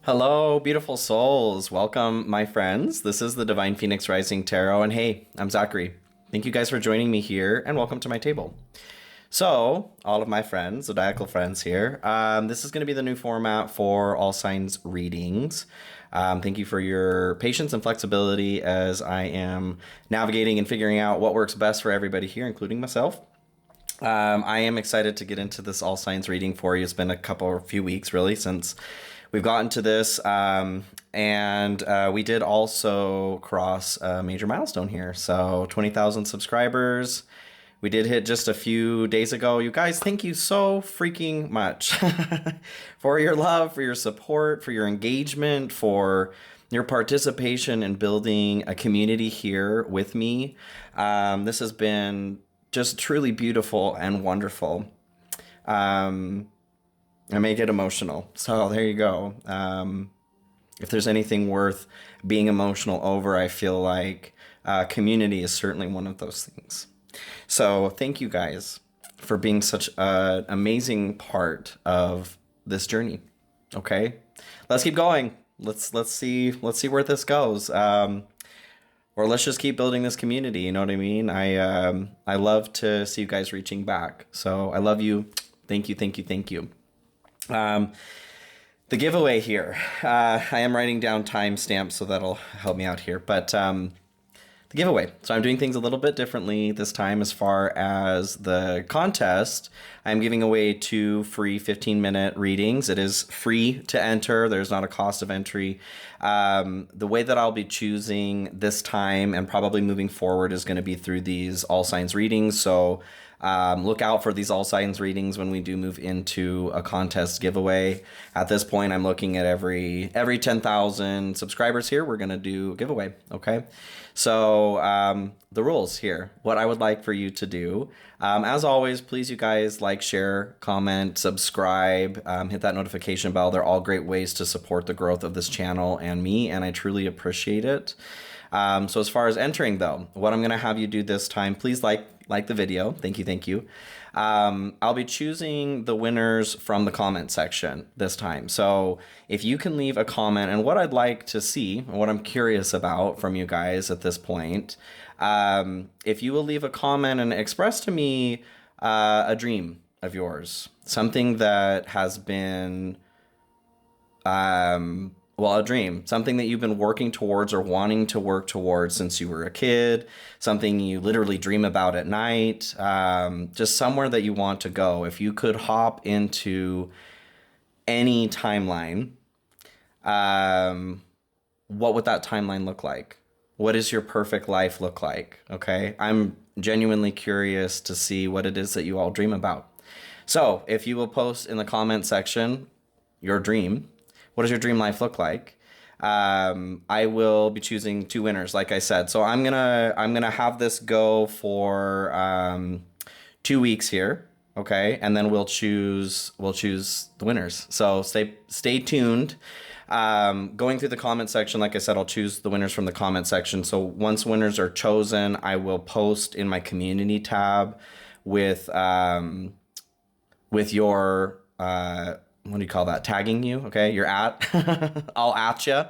Hello, beautiful souls. Welcome, my friends. This is the Divine Phoenix Rising Tarot, and hey, I'm Zachary. Thank you guys for joining me here, and welcome to my table. So, all of my friends, zodiacal friends here, this is going to be the new format for all signs readings. Thank you for your patience and flexibility as I am navigating and figuring out what works best for everybody here, including myself. I am excited to get into this all signs reading for you. It's been a few weeks really since we've gotten to this, and we did also cross a major milestone here. So 20,000 subscribers. We did hit just a few days ago. You guys, thank you so freaking much for your love, for your support, for your engagement, for your participation in building a community here with me. This has been just truly beautiful and wonderful. I may get emotional, so there you go. If there's anything worth being emotional over, I feel like community is certainly one of those things. So thank you guys for being such an amazing part of this journey. Okay, let's keep going. Let's see where this goes. Or let's just keep building this community. You know what I mean? I love to see you guys reaching back. So I love you. Thank you. Thank you. Thank you. The giveaway here, I am writing down timestamps, so that'll help me out here. But the giveaway. So I'm doing things a little bit differently this time as far as the contest. I'm giving away 2 free 15-minute readings. It is free to enter. There's not a cost of entry. The way that I'll be choosing this time and probably moving forward is going to be through these all signs readings. So look out for these all signs readings when we do move into a contest giveaway. At this point, I'm looking at every 10,000 subscribers here, we're going to do a giveaway. Okay. So the rules here, what I would like for you to do, as always, please, you guys, like, share, comment, subscribe, hit that notification bell. They're all great ways to support the growth of this channel and me, and I truly appreciate it. So as far as entering though, what I'm going to have you do this time, please like the video. Thank you. Thank you. I'll be choosing the winners from the comment section this time. So if you can leave a comment, and what I'd like to see, and what I'm curious about from you guys at this point, if you will leave a comment and express to me a dream of yours, something that has been, a dream, something that you've been working towards or wanting to work towards since you were a kid, something you literally dream about at night, just somewhere that you want to go. If you could hop into any timeline, what would that timeline look like? What does your perfect life look like? Okay, I'm genuinely curious to see what it is that you all dream about. So if you will post in the comment section your dream, what does your dream life look like? I will be choosing 2 winners, like I said. So I'm gonna have this go for 2 weeks here, okay? And then we'll choose the winners. So stay tuned. Going through the comment section, like I said, I'll choose the winners from the comment section. So once winners are chosen, I will post in my community tab with your what do you call that? Tagging you, okay? You're at, I'll at you.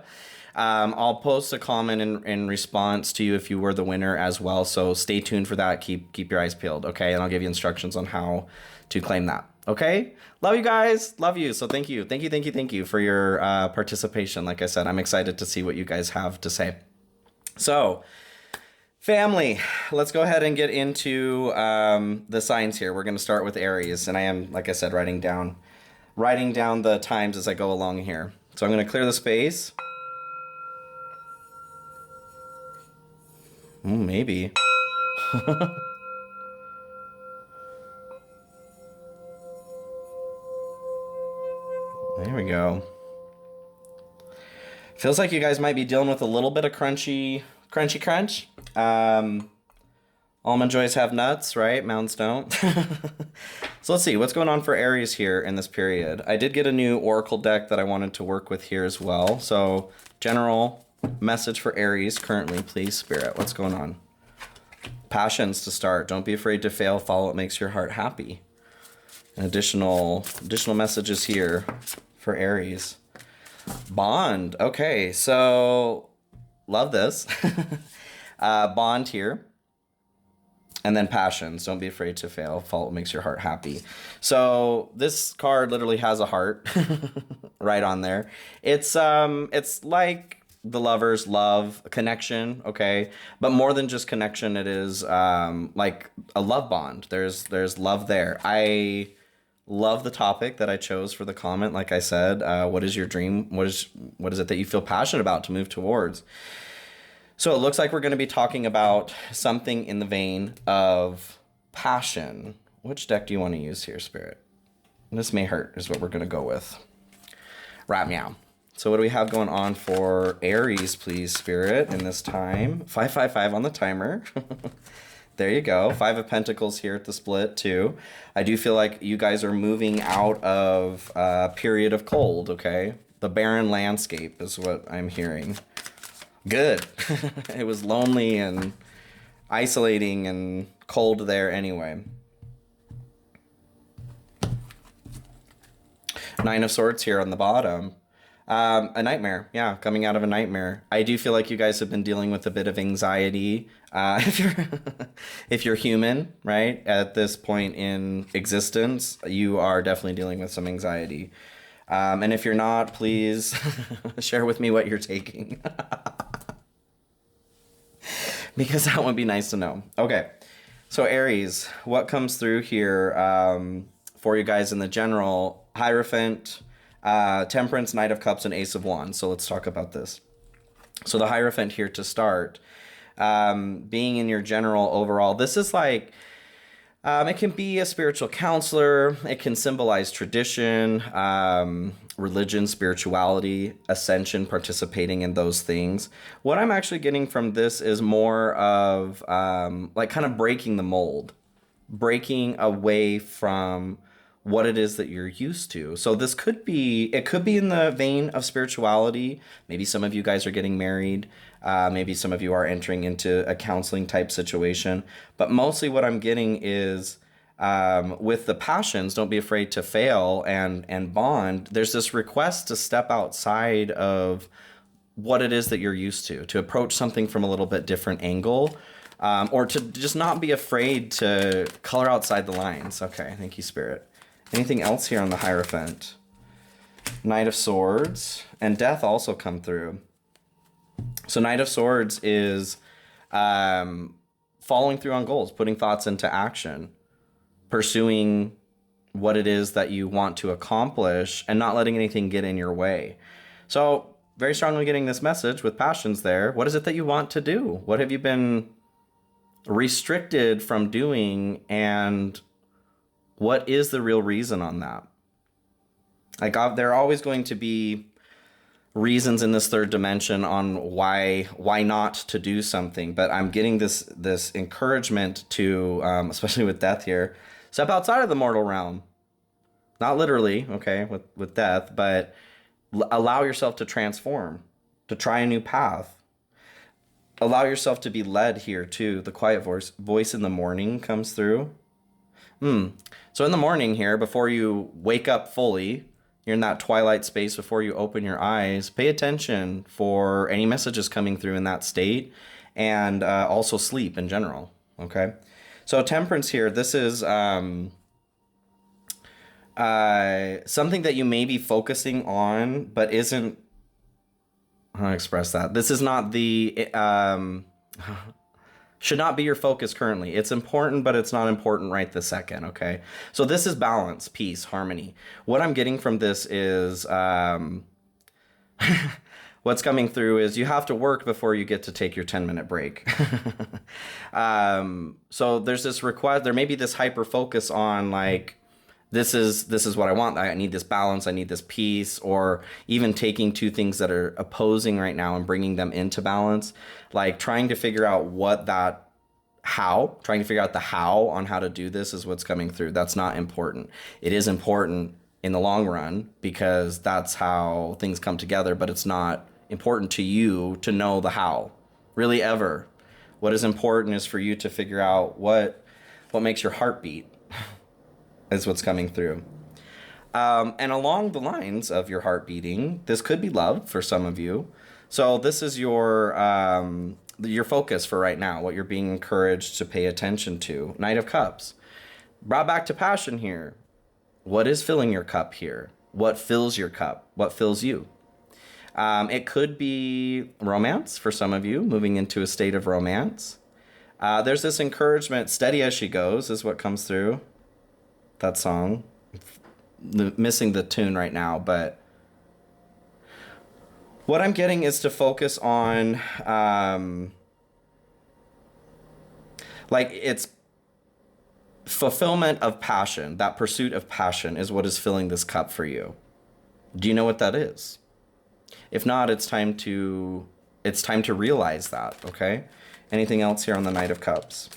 I'll post a comment in response to you if you were the winner as well. So stay tuned for that. Keep your eyes peeled, okay? And I'll give you instructions on how to claim that, okay? Love you guys, love you. So thank you for your participation. Like I said, I'm excited to see what you guys have to say. So, family, let's go ahead and get into the signs here. We're gonna start with Aries, and I am, like I said, writing down the times as I go along here. So I'm going to clear the space. Maybe. There we go. Feels like you guys might be dealing with a little bit of crunchy crunch. Almond joys have nuts, right? Mounds don't. So let's see what's going on for Aries here in this period. I did get a new Oracle deck that I wanted to work with here as well. So general message for Aries currently, please, Spirit. What's going on? Passions to start. Don't be afraid to fail. Follow what makes your heart happy. And additional messages here for Aries. Bond. Okay, so love this. Bond here. And then passions. Don't be afraid to fail. Fault makes your heart happy. So this card literally has a heart right on there. It's like the lovers love connection, okay? But more than just connection, it is like a love bond. There's love there. I love the topic that I chose for the comment. Like I said, what is your dream? What is it that you feel passionate about to move towards? So it looks like we're going to be talking about something in the vein of passion. Which deck do you want to use here, Spirit? This may hurt is what we're going to go with. Right meow. So what do we have going on for Aries, please, Spirit, in this time? 555 on the timer. There you go. 5 of Pentacles here at the split, too. I do feel like you guys are moving out of a period of cold, okay? The barren landscape is what I'm hearing. Good. It was lonely and isolating and cold there anyway. 9 of Swords here on the bottom. A nightmare. Yeah, coming out of a nightmare. I do feel like you guys have been dealing with a bit of anxiety. If you're human, right, at this point in existence, you are definitely dealing with some anxiety. And if you're not, please share with me what you're taking. Because that would be nice to know. Okay, so Aries, what comes through here for you guys in the general? Hierophant, Temperance, Knight of Cups, and Ace of Wands. So let's talk about this. So the Hierophant here to start. Being in your general overall, this is like, it can be a spiritual counselor. It can symbolize tradition, religion, spirituality, ascension, participating in those things. What I'm actually getting from this is more of like kind of breaking the mold, breaking away from what it is that you're used to. So this could be, it could be in the vein of spirituality. Maybe some of you guys are getting married. Maybe some of you are entering into a counseling type situation. But mostly what I'm getting is with the passions, don't be afraid to fail and bond. There's this request to step outside of what it is that you're used to approach something from a little bit different angle, or to just not be afraid to color outside the lines. Okay, thank you, Spirit. Anything else here on the Hierophant? Knight of Swords and Death also come through. So Knight of Swords is following through on goals, putting thoughts into action, pursuing what it is that you want to accomplish and not letting anything get in your way. So very strongly getting this message with passions there. What is it that you want to do? What have you been restricted from doing, and what is the real reason on that? Like, there are always going to be reasons in this third dimension on why not to do something, but I'm getting this encouragement to, especially with Death here, step outside of the mortal realm. Not literally, okay, with death, but allow yourself to transform, to try a new path. Allow yourself to be led here too. The quiet voice in the morning comes through. So in the morning here, before you wake up fully, you're in that twilight space before you open your eyes, pay attention for any messages coming through in that state, and also sleep in general, okay? So Temperance here, this is something that you may be focusing on, but isn't, how do I express that? This is not the, should not be your focus currently. It's important, but it's not important right this second, okay? So this is balance, peace, harmony. What I'm getting from this is, what's coming through is you have to work before you get to take your 10-minute break. So there's this request, there may be this hyper focus on like, this is what I want. I need this balance. I need this peace, or even taking two things that are opposing right now and bringing them into balance, like trying to figure out trying to figure out the how on how to do this is what's coming through. That's not important. It is important in the long run because that's how things come together, but it's not important to you to know the how, really, ever. What is important is for you to figure out what makes your heart beat. Is what's coming through. And along the lines of your heart beating, this could be love for some of you. So this is your focus for right now, what you're being encouraged to pay attention to. Knight of Cups. Brought back to passion here. What is filling your cup here? What fills your cup? What fills you? It could be romance for some of you, moving into a state of romance. There's this encouragement, steady as she goes is what comes through that song. Missing the tune right now, but what I'm getting is to focus on, like, it's fulfillment of passion. That pursuit of passion is what is filling this cup for you. Do you know what that is? If not, it's time to realize that, okay? Anything else here on the Knight of Cups?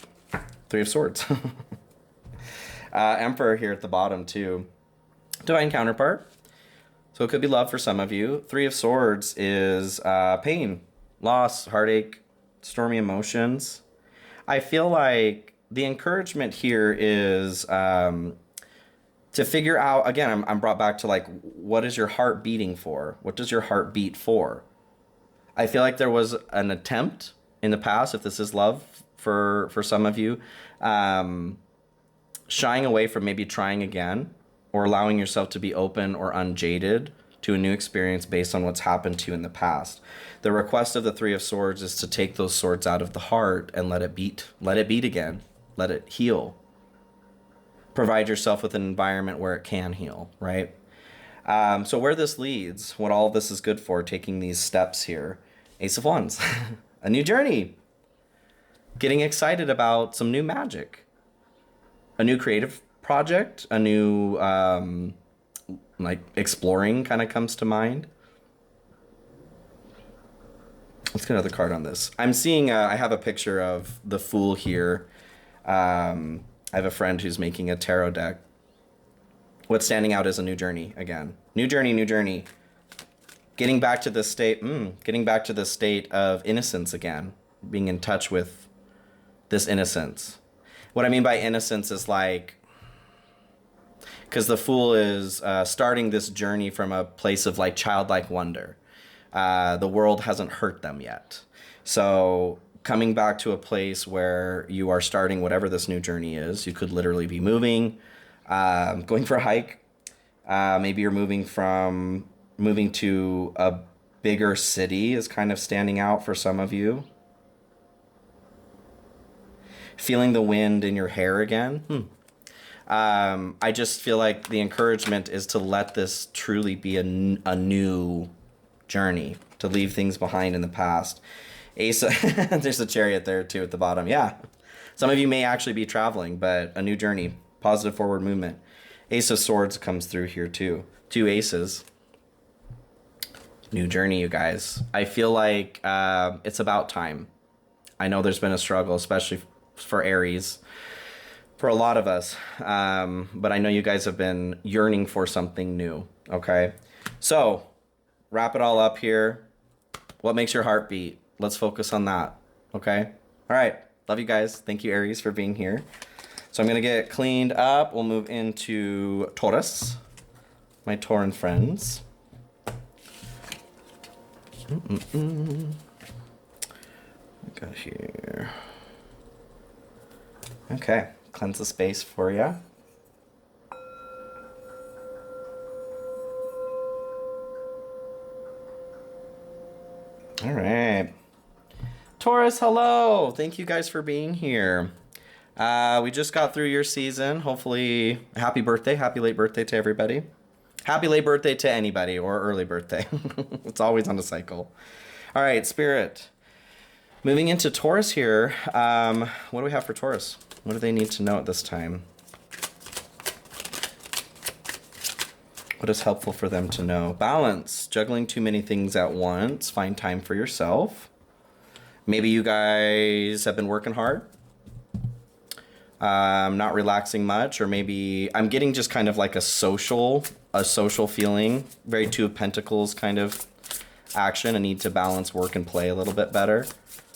Three of Swords. Emperor here at the bottom too. Divine counterpart. So it could be love for some of you. Three of Swords is pain, loss, heartache, stormy emotions. I feel like the encouragement here is to figure out, again, I'm brought back to like, what is your heart beating for? What does your heart beat for? I feel like there was an attempt in the past, if this is love for some of you, shying away from maybe trying again, or allowing yourself to be open or unjaded to a new experience based on what's happened to you in the past. The request of the Three of Swords is to take those swords out of the heart and let it beat again, let it heal. Provide yourself with an environment where it can heal, right? So where this leads, what all of this is good for, taking these steps here, Ace of Wands, a new journey, getting excited about some new magic, a new creative project, a new like exploring kind of comes to mind. Let's get another card on this. I'm seeing I have a picture of the Fool here. I have a friend who's making a tarot deck. What's standing out is a new journey again. New journey. Getting back to this state, of innocence again. Being in touch with this innocence. What I mean by innocence is like, because the Fool is starting this journey from a place of like childlike wonder. The world hasn't hurt them yet. So coming back to a place where you are starting whatever this new journey is. You could literally be moving, going for a hike. Maybe you're moving to a bigger city is kind of standing out for some of you. Feeling the wind in your hair again. I just feel like the encouragement is to let this truly be a new journey, to leave things behind in the past. Ace, there's a Chariot there too at the bottom. Yeah. Some of you may actually be traveling, but a new journey, positive forward movement. Ace of Swords comes through here too. Two aces. New journey, you guys. I feel like it's about time. I know there's been a struggle, especially for Aries, for a lot of us. But I know you guys have been yearning for something new, okay? So, wrap it all up here. What makes your heart beat? Let's focus on that, okay? All right, love you guys. Thank you, Aries, for being here. So I'm gonna get cleaned up. We'll move into Taurus, my Tauran friends. What got here? Okay, cleanse the space for you. All right. Taurus, hello. Thank you guys for being here. We just got through your season. Hopefully, happy birthday. Happy late birthday to everybody. Happy late birthday to anybody or early birthday. It's always on a cycle. All right, Spirit. Moving into Taurus here. What do we have for Taurus? What do they need to know at this time? What is helpful for them to know? Balance. Juggling too many things at once. Find time for yourself. Maybe you guys have been working hard. Not relaxing much, or maybe I'm getting just kind of like a social feeling. Very Two of Pentacles kind of action. A need to balance work and play a little bit better.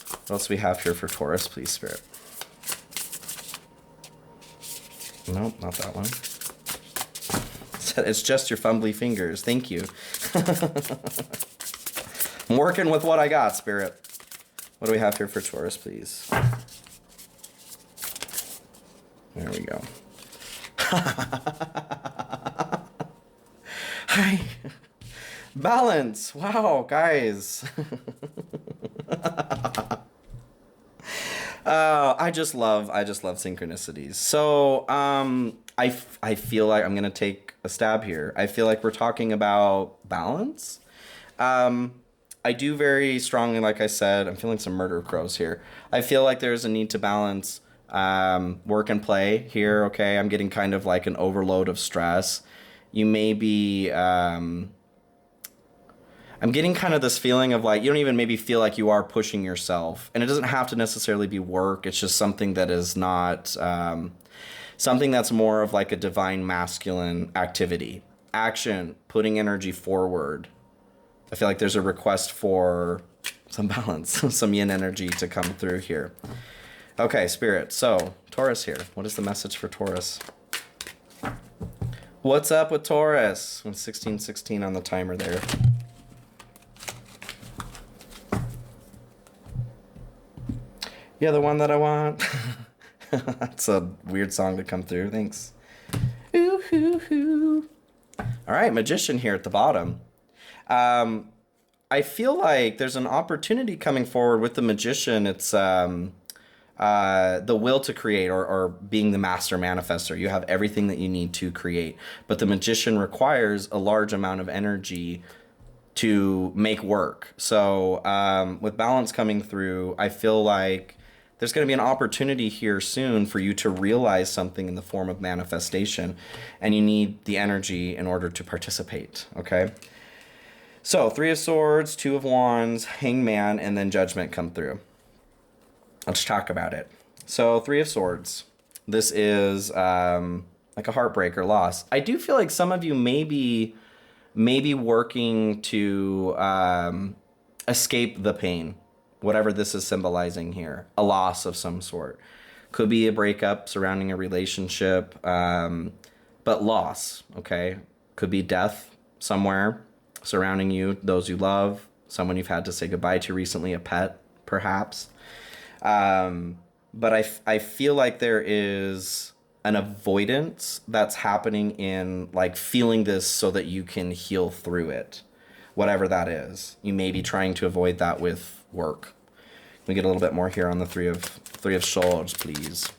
What else do we have here for Taurus, please, Spirit? Nope, not that one. It's just your fumbly fingers. Thank you. I'm working with what I got, Spirit. What do we have here for Taurus, please? There we go. Hi. Balance. Wow, guys. I just love synchronicities. So, I feel like I'm gonna take a stab here. I feel like we're talking about balance. I do very strongly, like I said, I'm feeling some murder crows here. I feel like there's a need to balance work and play here. Okay, I'm getting kind of like an overload of stress. You may be. I'm getting kind of this feeling of like, you don't even maybe feel like you are pushing yourself. And it doesn't have to necessarily be work. It's just something that is not, something that's more of like a divine masculine activity. Action, putting energy forward. I feel like there's a request for some balance, some yin energy to come through here. Okay, Spirit. So, Taurus here. What is the message for Taurus? What's up with Taurus? 1616 on the timer there. Yeah, the one that I want. That's a weird song to come through. Thanks. Ooh, hoo, hoo. All right, Magician here at the bottom. I feel like there's an opportunity coming forward with the Magician. It's the will to create or being the master manifestor. You have everything that you need to create. But the Magician requires a large amount of energy to make work. So with balance coming through, I feel like there's going to be an opportunity here soon for you to realize something in the form of manifestation, and you need the energy in order to participate, okay? So 3 of Swords, 2 of Wands, Hangman, and then Judgment come through. Let's talk about it. So 3 of Swords. This is like a heartbreak or loss. I do feel like some of you may be working to escape the pain, whatever this is symbolizing here. A loss of some sort. Could be a breakup surrounding a relationship, but loss, okay? Could be death somewhere surrounding you, those you love, someone you've had to say goodbye to recently, a pet, perhaps. But I feel like there is an avoidance that's happening in like feeling this so that you can heal through it, whatever that is. You may be trying to avoid that with work. Can we get a little bit more here on the three of Swords, please?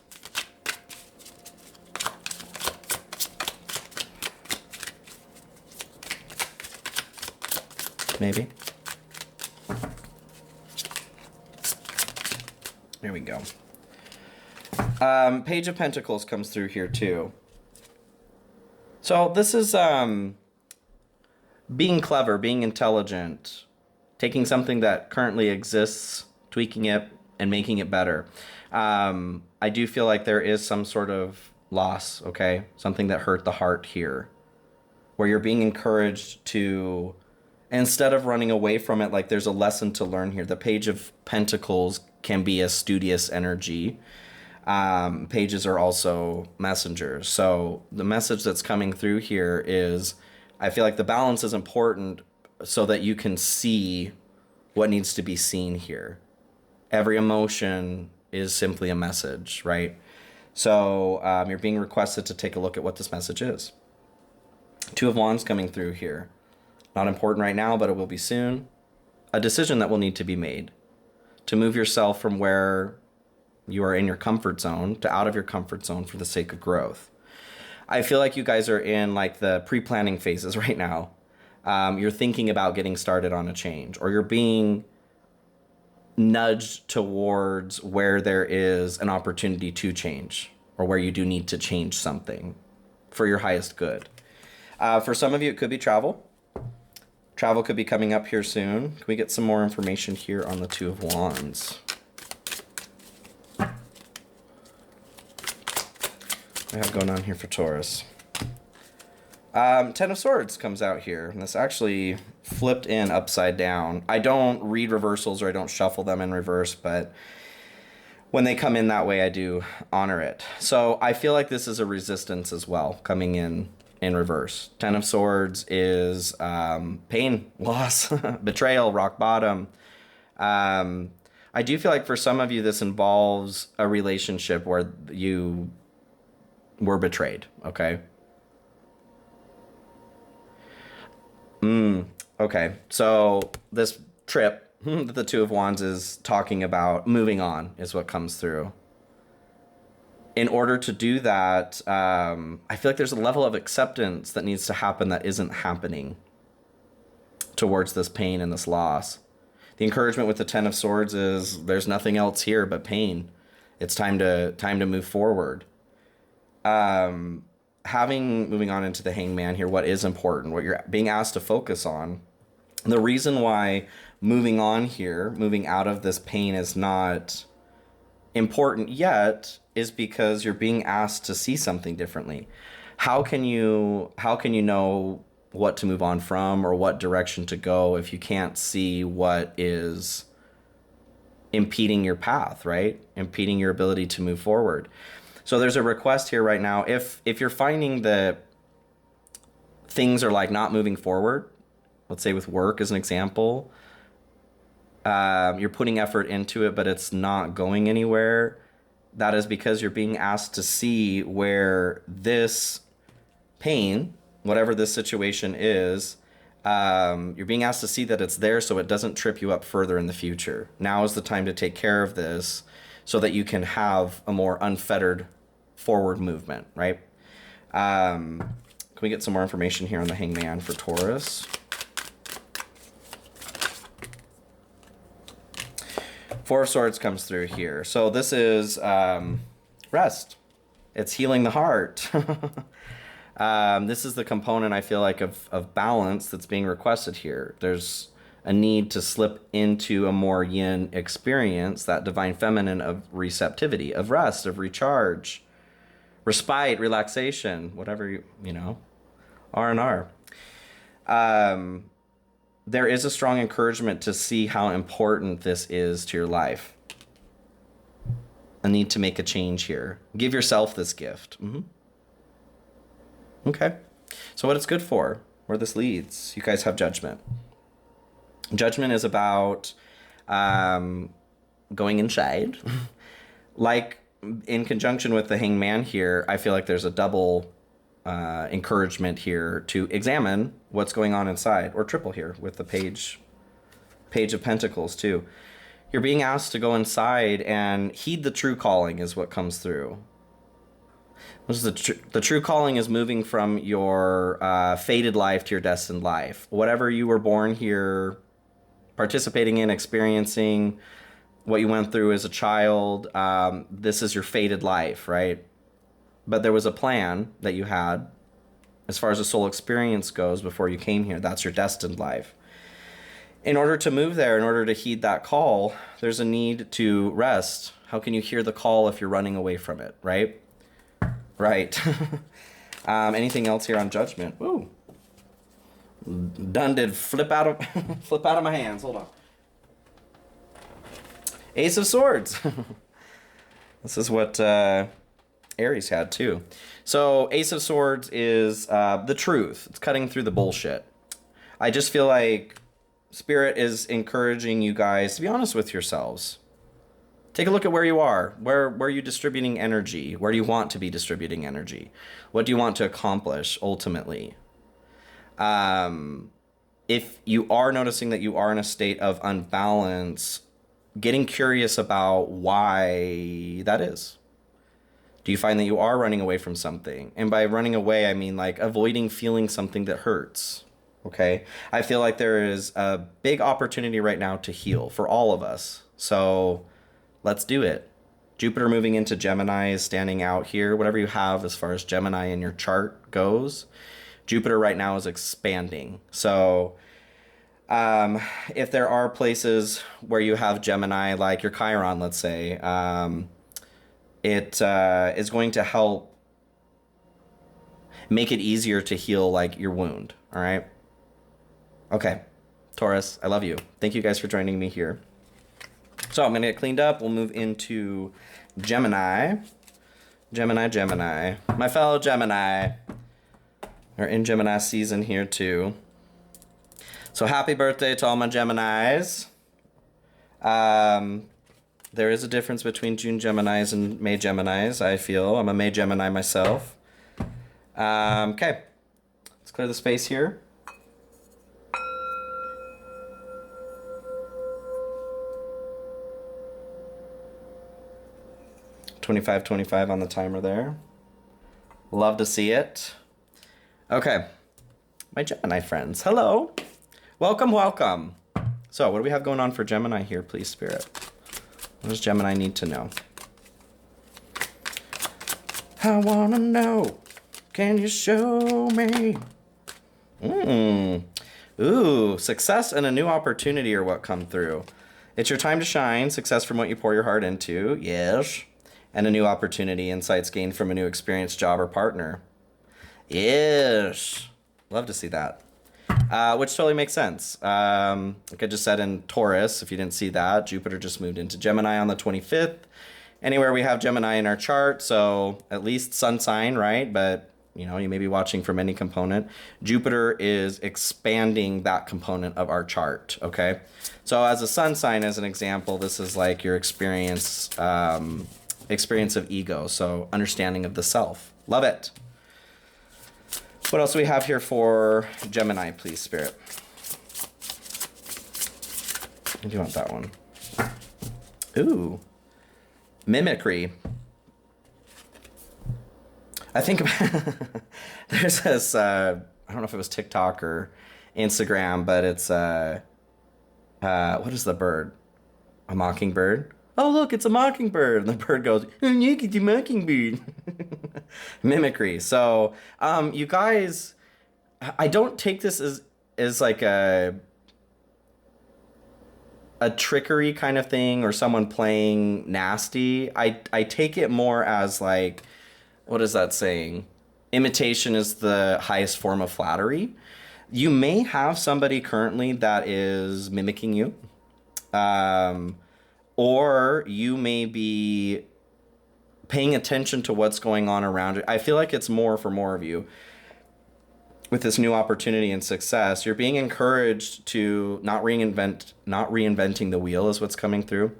Maybe. There we go. Page of Pentacles comes through here too. So this is being clever, being intelligent, taking something that currently exists, tweaking it, and making it better. I do feel like there is some sort of loss, okay? Something that hurt the heart here, where you're being encouraged to, instead of running away from it, like there's a lesson to learn here. The Page of Pentacles can be a studious energy. Pages are also messengers. So the message that's coming through here is, I feel like the balance is important so that you can see what needs to be seen here. Every emotion is simply a message, right? So you're being requested to take a look at what this message is. 2 of Wands coming through here. Not important right now, but it will be soon. A decision that will need to be made to move yourself from where you are in your comfort zone to out of your comfort zone for the sake of growth. I feel like you guys are in like the pre-planning phases right now. You're thinking about getting started on a change, or you're being nudged towards where there is an opportunity to change, or where you do need to change something for your highest good. For some of you, it could be travel. Travel could be coming up here soon. Can we get some more information here on the 2 of Wands? What do I have going on here for Taurus? 10 of Swords comes out here, and this actually flipped in upside down. I don't read reversals, or I don't shuffle them in reverse, but when they come in that way, I do honor it. So I feel like this is a resistance as well, coming in in reverse. Ten of Swords is pain, loss, betrayal, rock bottom. I do feel like for some of you, this involves a relationship where you were betrayed, okay? Okay, so this trip that the Two of Wands is talking about, moving on, is what comes through. In order to do that, I feel like there's a level of acceptance that needs to happen that isn't happening towards this pain and this loss. The encouragement with the Ten of Swords is there's nothing else here but pain. It's time to move forward. Moving on into the Hangman here, what is important, what you're being asked to focus on. The reason why moving on here, moving out of this pain is not important yet is because you're being asked to see something differently. How can you know what to move on from or what direction to go if you can't see what is impeding your path, right? Impeding your ability to move forward. So there's a request here right now. If you're finding that things are like not moving forward, let's say with work as an example, you're putting effort into it, but it's not going anywhere. That is because you're being asked to see where this pain, whatever this situation is, you're being asked to see that it's there so it doesn't trip you up further in the future. Now is the time to take care of this so that you can have a more unfettered forward movement, right? Can we get some more information here on the Hangman for Taurus? Four of Swords comes through here. So this is rest. It's healing the heart. This is the component, I feel like, of balance that's being requested here. There's a need to slip into a more yin experience, that divine feminine of receptivity, of rest, of recharge, respite, relaxation, whatever you know, R&R. There is a strong encouragement to see how important this is to your life. A need to make a change here. Give yourself this gift. Okay. So what it's good for, where this leads, you guys have Judgment. Judgment is about going inside. Like in conjunction with the Hangman here, I feel like there's a double encouragement here to examine what's going on inside, or triple here with the Page of Pentacles too. You're being asked to go inside and heed the true calling is what comes through. This is the true calling is moving from your fated life to your destined life. Whatever you were born here, participating in, experiencing, what you went through as a child, this is your fated life, right? But there was a plan that you had as far as the soul experience goes before you came here. That's your destined life. In order to move there, in order to heed that call, there's a need to rest. How can you hear the call if you're running away from it, right? Right. Anything else here on Judgment? Ooh. Done did flip out of my hands. Hold on. Ace of Swords. This is what Aries had too. So Ace of Swords is the truth. It's cutting through the bullshit. I just feel like Spirit is encouraging you guys to be honest with yourselves. Take a look at where you are. Where are you distributing energy? Where do you want to be distributing energy? What do you want to accomplish ultimately? If you are noticing that you are in a state of unbalance, getting curious about why that is. Do you find that you are running away from something? And by running away, I mean like avoiding feeling something that hurts. Okay? I feel like there is a big opportunity right now to heal for all of us. So let's do it. Jupiter moving into Gemini is standing out here. Whatever you have as far as Gemini in your chart goes, Jupiter right now is expanding. So if there are places where you have Gemini, like your Chiron, let's say, it is going to help make it easier to heal like your wound. All right. Okay. Taurus, I love you. Thank you guys for joining me here. So I'm going to get cleaned up. We'll move into Gemini. Gemini. My fellow Gemini. are in Gemini season here too. So happy birthday to all my Geminis. There is a difference between June Geminis and May Geminis, I feel. I'm a May Gemini myself. Okay, let's clear the space here. $25.25 on the timer there. Love to see it. Okay, my Gemini friends, hello. Welcome, welcome. So what do we have going on for Gemini here, please, Spirit? What does Gemini need to know? I wanna know. Can you show me? Ooh, success and a new opportunity are what come through. It's your time to shine. Success from what you pour your heart into. Yes. And a new opportunity. Insights gained from a new experience, job, or partner. Yes. Love to see that. Which totally makes sense. Like I just said in Taurus, if you didn't see that, Jupiter just moved into Gemini on the 25th. Anywhere we have Gemini in our chart, so at least sun sign, right? But, you know, you may be watching from any component. Jupiter is expanding that component of our chart, okay? So as a sun sign, as an example, this is like your experience of ego, so understanding of the self. Love it. What else do we have here for Gemini, please, Spirit? Do you want that one? Ooh. Mimicry. I think there's this, I don't know if it was TikTok or Instagram, but it's, what is the bird? A mockingbird? Oh, look, it's a mockingbird. And the bird goes, oh, look, it's a mockingbird. Mimicry. So, you guys, I don't take this as like a trickery kind of thing or someone playing nasty. I take it more as like, what is that saying? Imitation is the highest form of flattery. You may have somebody currently that is mimicking you. Or you may be paying attention to what's going on around it. I feel like it's more for more of you. With this new opportunity and success, you're being encouraged to not reinventing the wheel is what's coming through.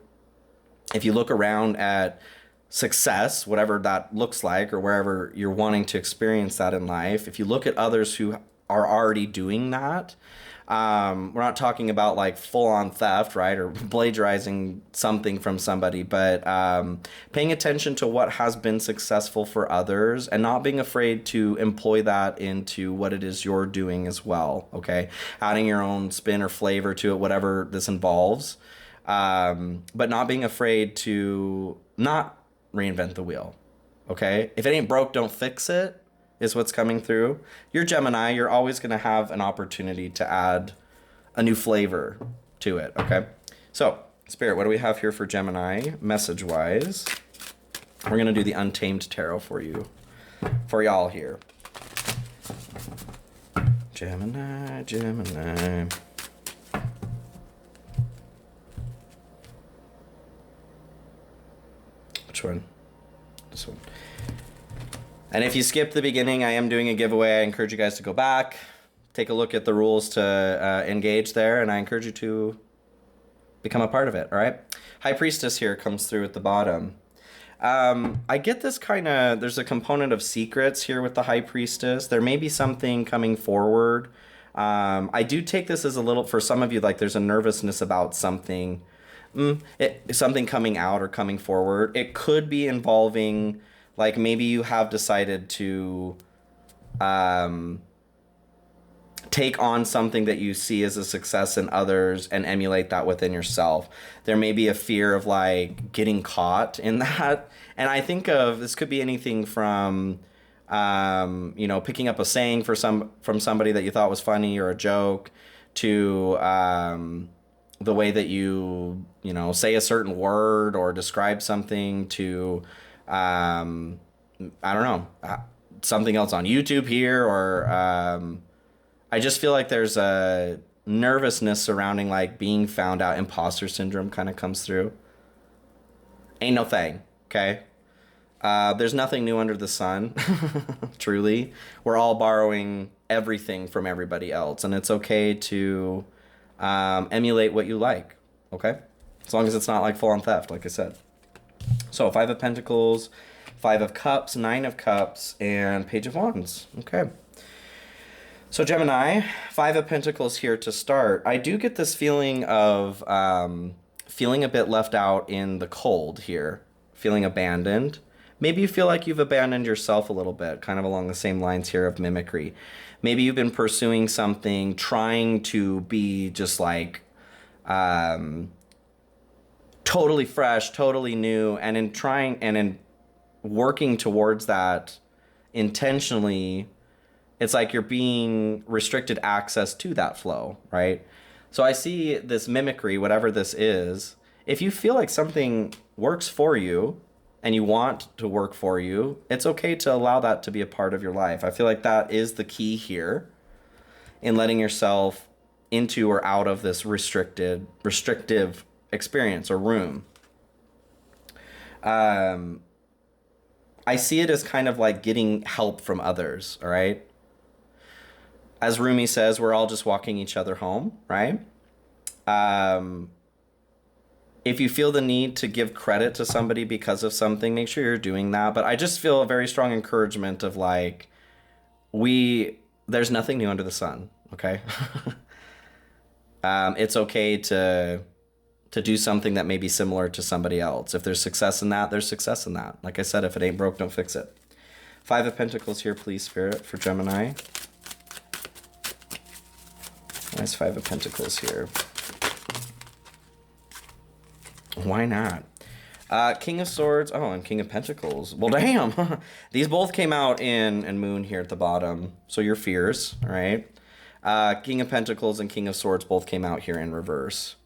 If you look around at success, whatever that looks like, or wherever you're wanting to experience that in life, if you look at others who are already doing that, we're not talking about like full-on theft, right, or plagiarizing something from somebody, but paying attention to what has been successful for others and not being afraid to employ that into what it is you're doing as well, okay? Adding your own spin or flavor to it, whatever this involves, but not being afraid to not reinvent the wheel, okay? If it ain't broke, don't fix it. Is what's coming through. You're Gemini, you're always going to have an opportunity to add a new flavor to it, okay? So, Spirit, what do we have here for Gemini, message-wise? We're going to do the Untamed Tarot for you, for y'all here. Gemini, Gemini. Which one? This one. And if you skip the beginning, I am doing a giveaway. I encourage you guys to go back, take a look at the rules to engage there, and I encourage you to become a part of it, all right? High Priestess here comes through at the bottom. I get this kind of, there's a component of secrets here with the High Priestess. There may be something coming forward. I do take this as a little, for some of you, like there's a nervousness about something, something coming out or coming forward. It could be involving, like maybe you have decided to take on something that you see as a success in others and emulate that within yourself. There may be a fear of like getting caught in that. And I think of, this could be anything from, you know, picking up a saying from somebody that you thought was funny or a joke, to the way that you know, say a certain word or describe something, to I don't know, something else on YouTube here, or I just feel like there's a nervousness surrounding like being found out. Imposter syndrome kind of comes through. Ain't no thing, okay? There's nothing new under the sun, truly. We're all borrowing everything from everybody else, and it's okay to emulate what you like, okay? As long as it's not like full-on theft, like I said. So 5 of Pentacles, 5 of Cups, 9 of Cups, and Page of Wands. Okay. So Gemini, 5 of Pentacles here to start. I do get this feeling of feeling a bit left out in the cold here, feeling abandoned. Maybe you feel like you've abandoned yourself a little bit, kind of along the same lines here of mimicry. Maybe you've been pursuing something, trying to be just like totally fresh, totally new, and in working towards that intentionally, it's like you're being restricted access to that flow, right? So I see this mimicry, whatever this is. If you feel like something works for you and you want to work for you, it's okay to allow that to be a part of your life. I feel like that is the key here in letting yourself into or out of this restrictive experience or room. I see it as kind of like getting help from others, all right? As Rumi says, we're all just walking each other home, right? If you feel the need to give credit to somebody because of something, make sure you're doing that. But I just feel a very strong encouragement of like, there's nothing new under the sun, okay? It's okay to do something that may be similar to somebody else. If there's success in that, there's success in that. Like I said, if it ain't broke, don't fix it. 5 of Pentacles here, please, Spirit, for Gemini. Nice 5 of Pentacles here. Why not? King of Swords. Oh, and King of Pentacles. Well, damn. These both came out in Moon here at the bottom. So your fears, all right? King of Pentacles and King of Swords both came out here in reverse.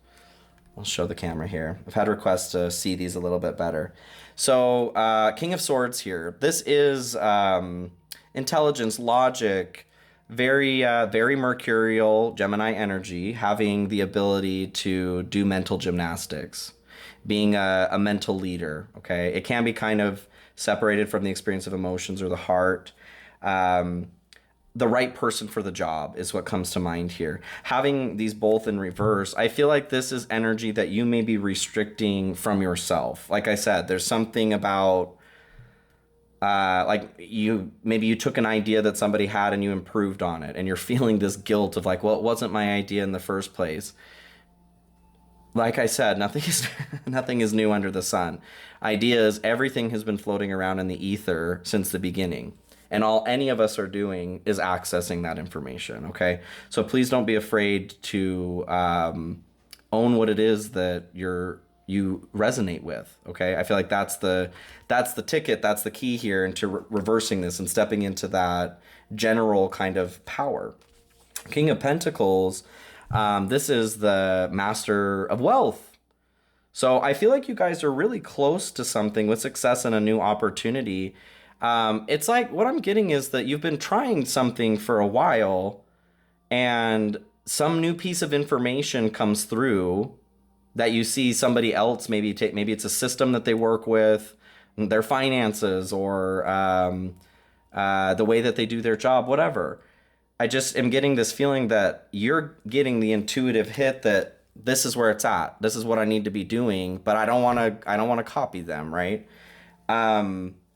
I'll show the camera here. I've had requests to see these a little bit better. So King of Swords here. This is intelligence, logic, very mercurial Gemini energy, having the ability to do mental gymnastics, being a mental leader, okay? It can be kind of separated from the experience of emotions or the heart. The right person for the job is what comes to mind here. Having these both in reverse, I feel like this is energy that you may be restricting from yourself. Like I said, there's something about like maybe you took an idea that somebody had and you improved on it, and you're feeling this guilt of like, well, it wasn't my idea in the first place. Like I said, nothing is new under the sun. Ideas, everything has been floating around in the ether since the beginning. And all any of us are doing is accessing that information, okay? So please don't be afraid to own what it is that you resonate with, okay? I feel like that's the ticket, that's the key here into reversing this and stepping into that general kind of power. King of Pentacles, this is the Master of Wealth. So I feel like you guys are really close to something with success and a new opportunity. It's like what I'm getting is that you've been trying something for a while and some new piece of information comes through that you see somebody else maybe it's a system that they work with, their finances, or the way that they do their job, whatever. I just am getting this feeling that you're getting the intuitive hit that this is where it's at. This is what I need to be doing, but I don't want to copy them, right?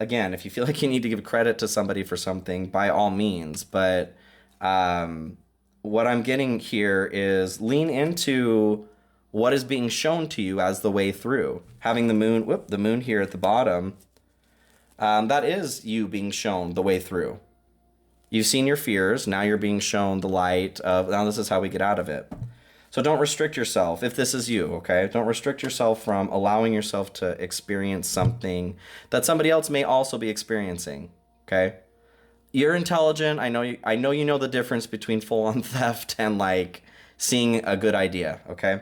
Again, if you feel like you need to give credit to somebody for something, by all means. But what I'm getting here is lean into what is being shown to you as the way through. Having the moon here at the bottom, that is you being shown the way through. You've seen your fears, now you're being shown the light of, now this is how we get out of it. So don't restrict yourself if this is you, okay? Don't restrict yourself from allowing yourself to experience something that somebody else may also be experiencing, okay? You're intelligent. I know you know the difference between full-on theft and like seeing a good idea, okay?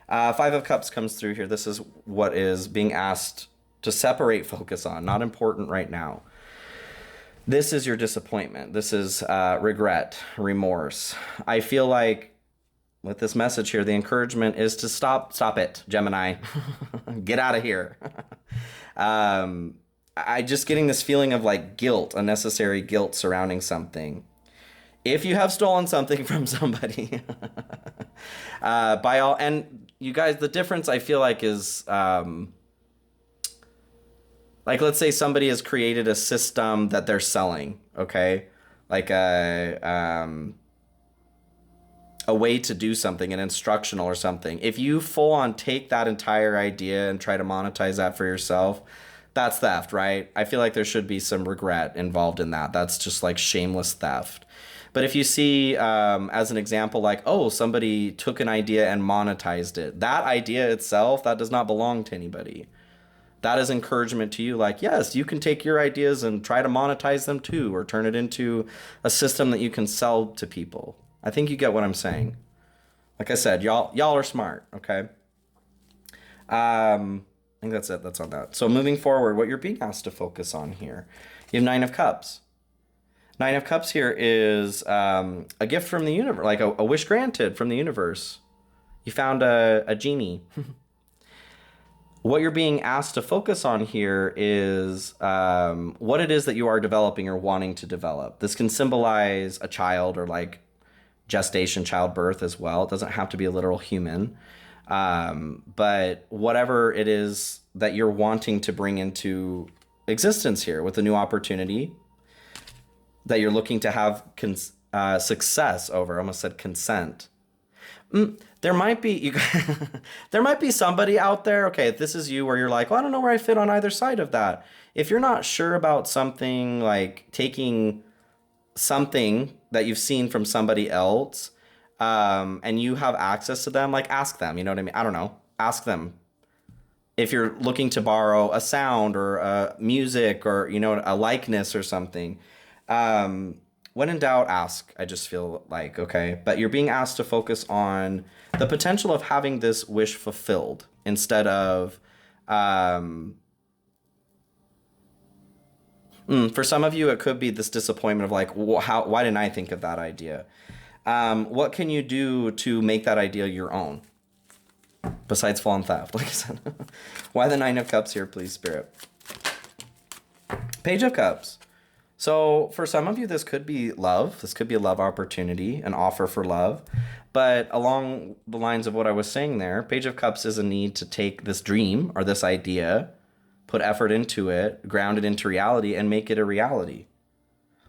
5 of Cups comes through here. This is what is being asked to separate focus on, not important right now. This is your disappointment. This is regret, remorse. I feel like with this message here, the encouragement is to stop it, Gemini. Get out of here. I just getting this feeling of like guilt, unnecessary guilt surrounding something. If you have stolen something from somebody, by all, and you guys, the difference I feel like is, like, let's say somebody has created a system that they're selling, okay? Like a way to do something, an instructional or something. If you full on take that entire idea and try to monetize that for yourself, that's theft, right? I feel like there should be some regret involved in that. That's just like shameless theft. But if you see, as an example, like, oh, somebody took an idea and monetized it, that idea itself, that does not belong to anybody. That is encouragement to you, like, yes, you can take your ideas and try to monetize them too, or turn it into a system that you can sell to people. I think you get what I'm saying. Like I said, y'all are smart, okay? I think that's it. That's on that. So moving forward, what you're being asked to focus on here, you have Nine of Cups. Nine of Cups here is a gift from the universe, like a wish granted from the universe. You found a genie. What you're being asked to focus on here is what it is that you are developing or wanting to develop. This can symbolize a child or like gestation, childbirth as well. It doesn't have to be a literal human. But whatever it is that you're wanting to bring into existence here with a new opportunity that you're looking to have success over. I almost said consent. There might be there might be somebody out there, okay, if this is you, where you're like, well, I don't know where I fit on either side of that. If you're not sure about something, like taking something that you've seen from somebody else, and you have access to them, like ask them, you know what I mean? I don't know. Ask them. If you're looking to borrow a sound or music or, you know, a likeness or something, when in doubt, ask. I just feel like, okay. But you're being asked to focus on the potential of having this wish fulfilled instead of, for some of you, it could be this disappointment of like, why didn't I think of that idea? What can you do to make that idea your own? Besides fall and theft, like I said. Why the Nine of Cups here, please, Spirit? Page of Cups. So for some of you, this could be love. This could be a love opportunity, an offer for love. But along the lines of what I was saying there, Page of Cups is a need to take this dream or this idea, put effort into it, ground it into reality, and make it a reality.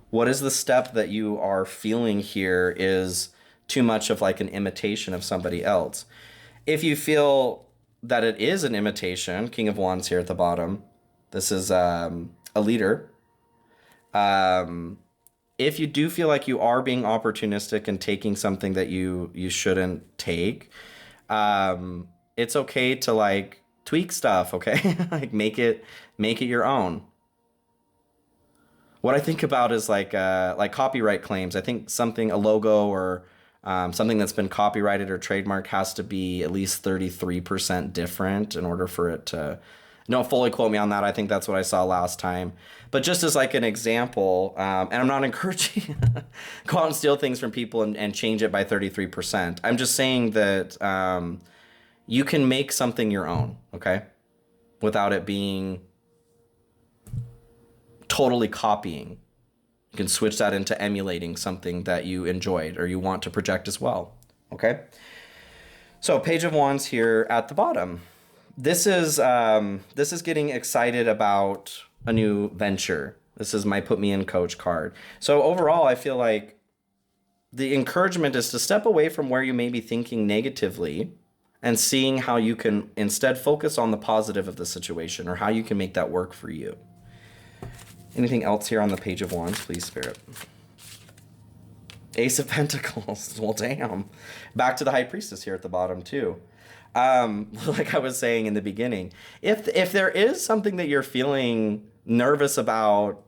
What is the step that you are feeling here is too much of like an imitation of somebody else? If you feel that it is an imitation, King of Wands here at the bottom, this is a leader. If you do feel like you are being opportunistic and taking something that you shouldn't take, it's okay to like tweak stuff, okay? Like make it your own. What I think about is like copyright claims. I think a logo or something that's been copyrighted or trademarked has to be at least 33% different in order for it to, don't fully quote me on that. I think that's what I saw last time. But just as like an example, and I'm not encouraging go out and steal things from people and change it by 33%. I'm just saying that you can make something your own, okay? Without it being totally copying. You can switch that into emulating something that you enjoyed or you want to project as well, okay? So Page of Wands here at the bottom. This is getting excited about a new venture. This is my put me in coach card. So overall, I feel like the encouragement is to step away from where you may be thinking negatively and seeing how you can instead focus on the positive of the situation or how you can make that work for you. Anything else here on the Page of Wands, please, Spirit? Ace of Pentacles. Well, damn. Back to the High Priestess here at the bottom, too. Like I was saying in the beginning, if there is something that you're feeling nervous about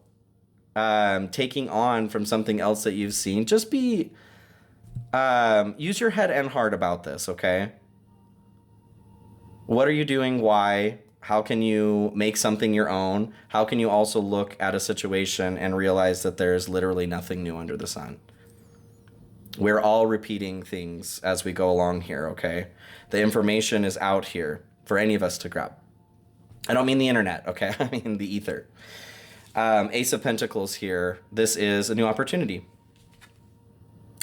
taking on from something else that you've seen, just be use your head and heart about this, okay? What are you doing? Why? How can you make something your own? How can you also look at a situation and realize that there's literally nothing new under the sun? We're all repeating things as we go along here, okay? The information is out here for any of us to grab. I don't mean the internet, okay? I mean the ether. Ace of Pentacles here. This is a new opportunity,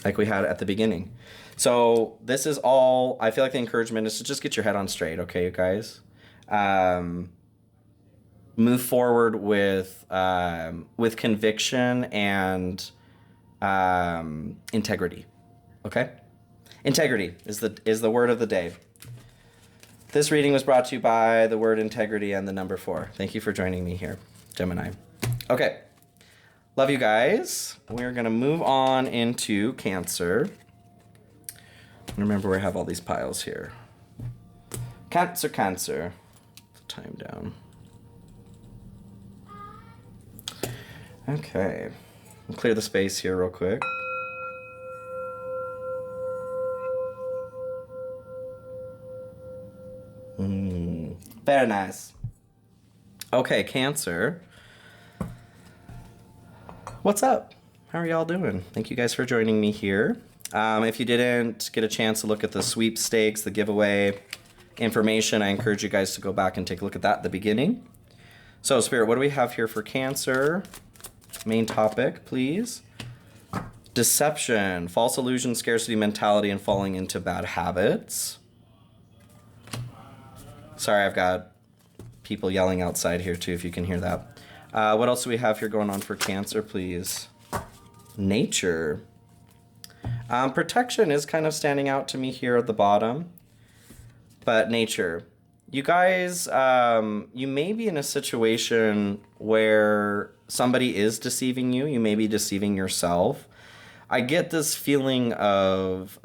like we had at the beginning. So this is all, I feel like the encouragement is to just get your head on straight, okay, you guys? Move forward with conviction and integrity, okay? Integrity is the word of the day. This reading was brought to you by the word integrity and the number 4. Thank you for joining me here, Gemini. Okay, love you guys. We're gonna move on into Cancer. Remember, we have all these piles here. Cancer, Cancer. Time down. Okay, I'll clear the space here real quick. Very nice. Okay, Cancer. What's up? How are y'all doing? Thank you guys for joining me here. If you didn't get a chance to look at the sweepstakes, the giveaway information, I encourage you guys to go back and take a look at that at the beginning. So, Spirit, what do we have here for Cancer? Main topic, please. Deception, false illusion, scarcity mentality, and falling into bad habits. Sorry, I've got people yelling outside here too, if you can hear that. What else do we have here going on for Cancer, please? Nature. Protection is kind of standing out to me here at the bottom. But nature. You guys, you may be in a situation where somebody is deceiving you. You may be deceiving yourself. I get this feeling of,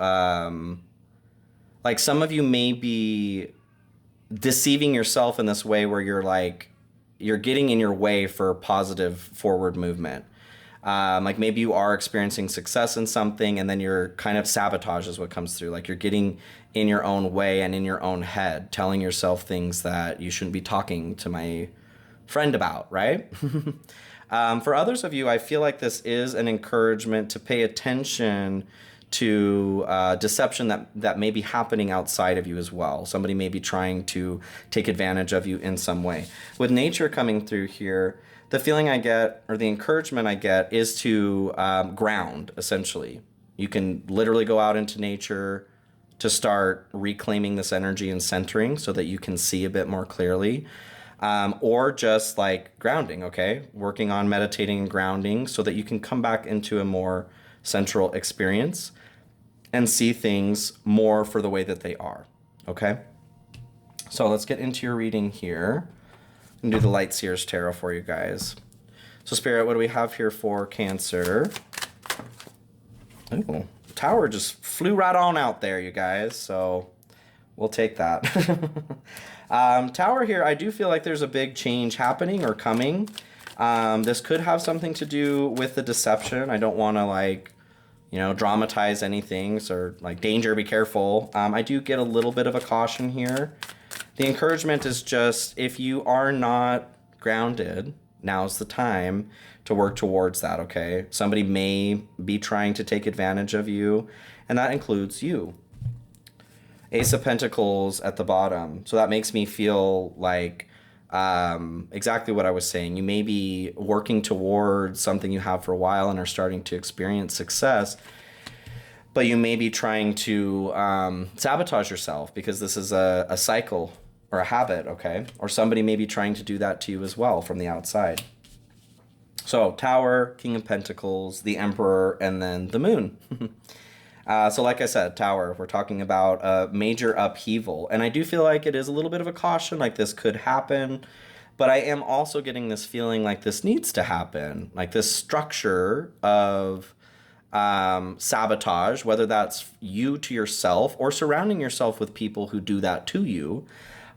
like some of you may be deceiving yourself in this way where you're getting in your way for positive forward movement. Like maybe you are experiencing success in something and then you're kind of sabotage is what comes through. Like you're getting in your own way and in your own head, telling yourself things that you shouldn't be talking to my friend about, right? For others of you, I feel like this is an encouragement to pay attention to deception that may be happening outside of you as well. Somebody may be trying to take advantage of you in some way. With nature coming through here, the feeling I get, or the encouragement I get, is to ground, essentially. You can literally go out into nature to start reclaiming this energy and centering so that you can see a bit more clearly. Or just like grounding, okay? Working on meditating and grounding so that you can come back into a more central experience and see things more for the way that they are, okay? So let's get into your reading here and do the Light Seers Tarot for you guys. So Spirit, what do we have here for Cancer? Ooh, Tower just flew right on out there, you guys, so we'll take that. Tower here, I do feel like there's a big change happening or coming. This could have something to do with the deception. I don't want to dramatize anything, or like danger, be careful. I do get a little bit of a caution here. The encouragement is just, if you are not grounded, now's the time to work towards that, okay? Somebody may be trying to take advantage of you, and that includes you. Ace of Pentacles at the bottom. So that makes me feel like exactly what I was saying. You may be working towards something you have for a while and are starting to experience success, but you may be trying to sabotage yourself because this is a cycle or a habit, okay? Or somebody may be trying to do that to you as well from the outside. So Tower, King of Pentacles, the Emperor, and then the Moon. So like I said, Tower, we're talking about a major upheaval. And I do feel like it is a little bit of a caution, like this could happen. But I am also getting this feeling like this needs to happen. Like this structure of sabotage, whether that's you to yourself or surrounding yourself with people who do that to you.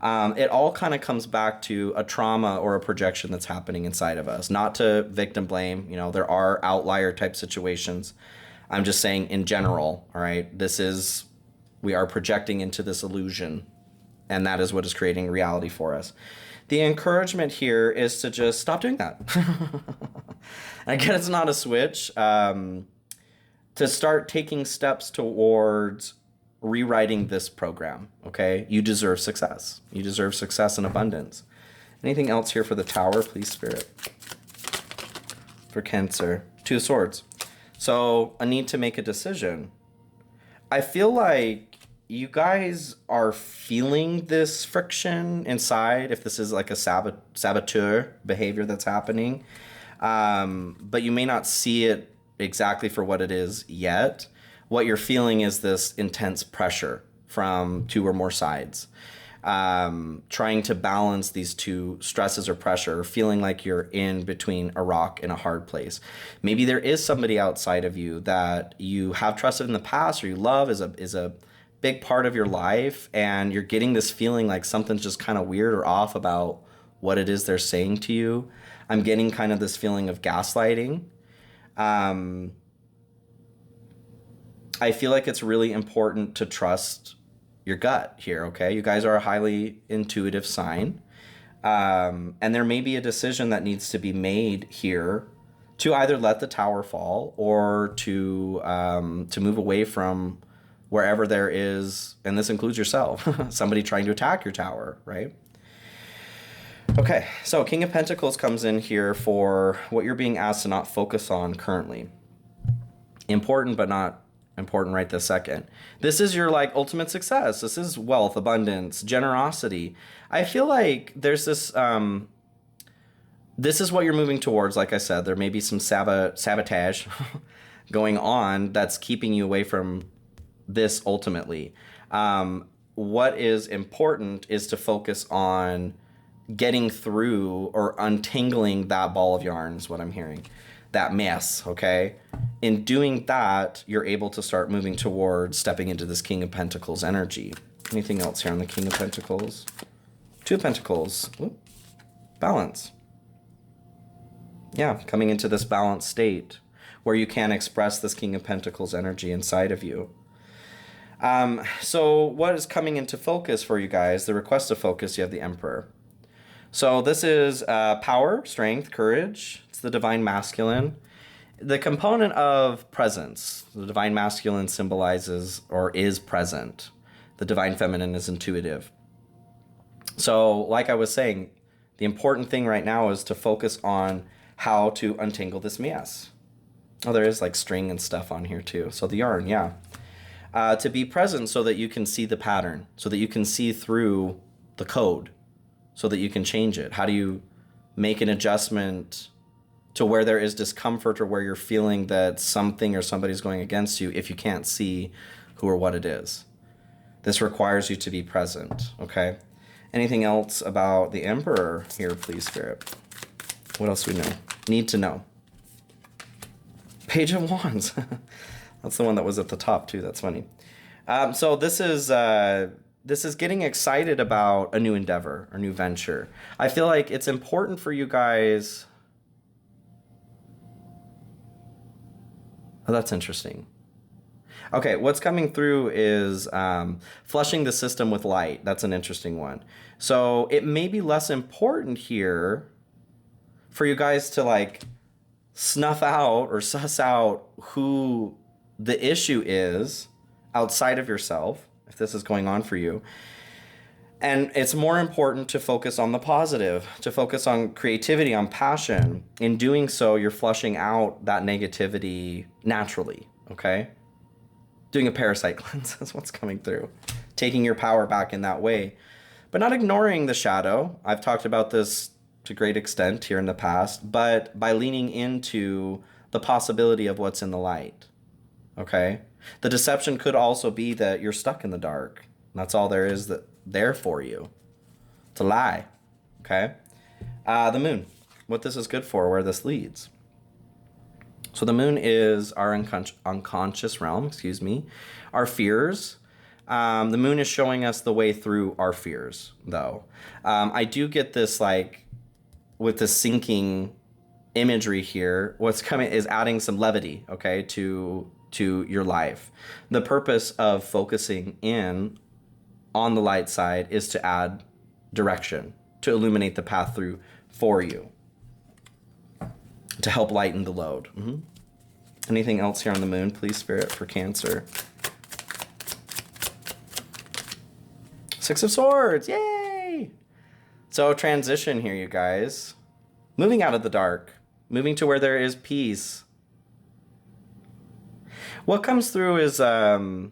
It all kind of comes back to a trauma or a projection that's happening inside of us. Not to victim blame. You know, there are outlier type situations. I'm just saying in general, all right, we are projecting into this illusion, and that is what is creating reality for us. The encouragement here is to just stop doing that. Again, it's not a switch. To start taking steps towards rewriting this program, okay? You deserve success. You deserve success and abundance. Anything else here for the Tower, please, Spirit? For Cancer. Two of Swords. So a need to make a decision. I feel like you guys are feeling this friction inside, if this is like a saboteur behavior that's happening. But you may not see it exactly for what it is yet. What you're feeling is this intense pressure from two or more sides. Trying to balance these two stresses or pressure, feeling like you're in between a rock and a hard place. Maybe there is somebody outside of you that you have trusted in the past or you love is a big part of your life, and you're getting this feeling like something's just kind of weird or off about what it is they're saying to you. I'm getting kind of this feeling of gaslighting. I feel like it's really important to trust your gut here, okay? You guys are a highly intuitive sign. And there may be a decision that needs to be made here to either let the Tower fall or to move away from wherever there is, and this includes yourself, somebody trying to attack your Tower, right? Okay, so King of Pentacles comes in here for what you're being asked to not focus on currently. Important, but not important right this second. This is your like ultimate success. This is wealth, abundance, generosity. I feel like there's this, this is what you're moving towards. Like I said, there may be some sabotage going on that's keeping you away from this ultimately. What is important is to focus on getting through or untangling that ball of yarn is what I'm hearing. That mess, okay? In doing that, you're able to start moving towards stepping into this King of Pentacles energy. Anything else here on the King of Pentacles? Two of Pentacles. Ooh. Balance. Yeah, coming into this balanced state where you can express this King of Pentacles energy inside of you. So what is coming into focus for you guys? The request of focus, you have the Emperor. So this is power, strength, courage. It's the Divine Masculine. The component of presence. The Divine Masculine symbolizes or is present. The Divine Feminine is intuitive. So like I was saying, the important thing right now is to focus on how to untangle this mess. Oh, there is like string and stuff on here too. So the yarn, yeah. To be present so that you can see the pattern, so that you can see through the code, so that you can change it. How do you make an adjustment to where there is discomfort or where you're feeling that something or somebody's going against you if you can't see who or what it is? This requires you to be present, okay? Anything else about the Emperor here, please, Spirit? What else do we know? Need to know. Page of Wands. That's the one that was at the top too. That's funny. So this is getting excited about a new endeavor or new venture. I feel like it's important for you guys. Oh, that's interesting. Okay, what's coming through is flushing the system with light. That's an interesting one. So it may be less important here for you guys to like snuff out or suss out who the issue is outside of yourself, if this is going on for you. And it's more important to focus on the positive, to focus on creativity, on passion. In doing so, you're flushing out that negativity naturally, okay? Doing a parasite cleanse is what's coming through. Taking your power back in that way, but not ignoring the shadow. I've talked about this to a great extent here in the past, but by leaning into the possibility of what's in the light, okay? The deception could also be that you're stuck in the dark. That's all there is there for you. It's a lie, okay? The moon, what this is good for, where this leads. So the moon is our unconscious realm, our fears. The moon is showing us the way through our fears, though. I do get this, like, with the sinking imagery here, what's coming is adding some levity, okay, to your life. The purpose of focusing in on the light side is to add direction, to illuminate the path through for you, to help lighten the load. Anything else here on the moon, please, Spirit, for Cancer? Six of Swords, yay! So transition here, you guys. Moving out of the dark. Moving to where there is peace. What comes through is, how do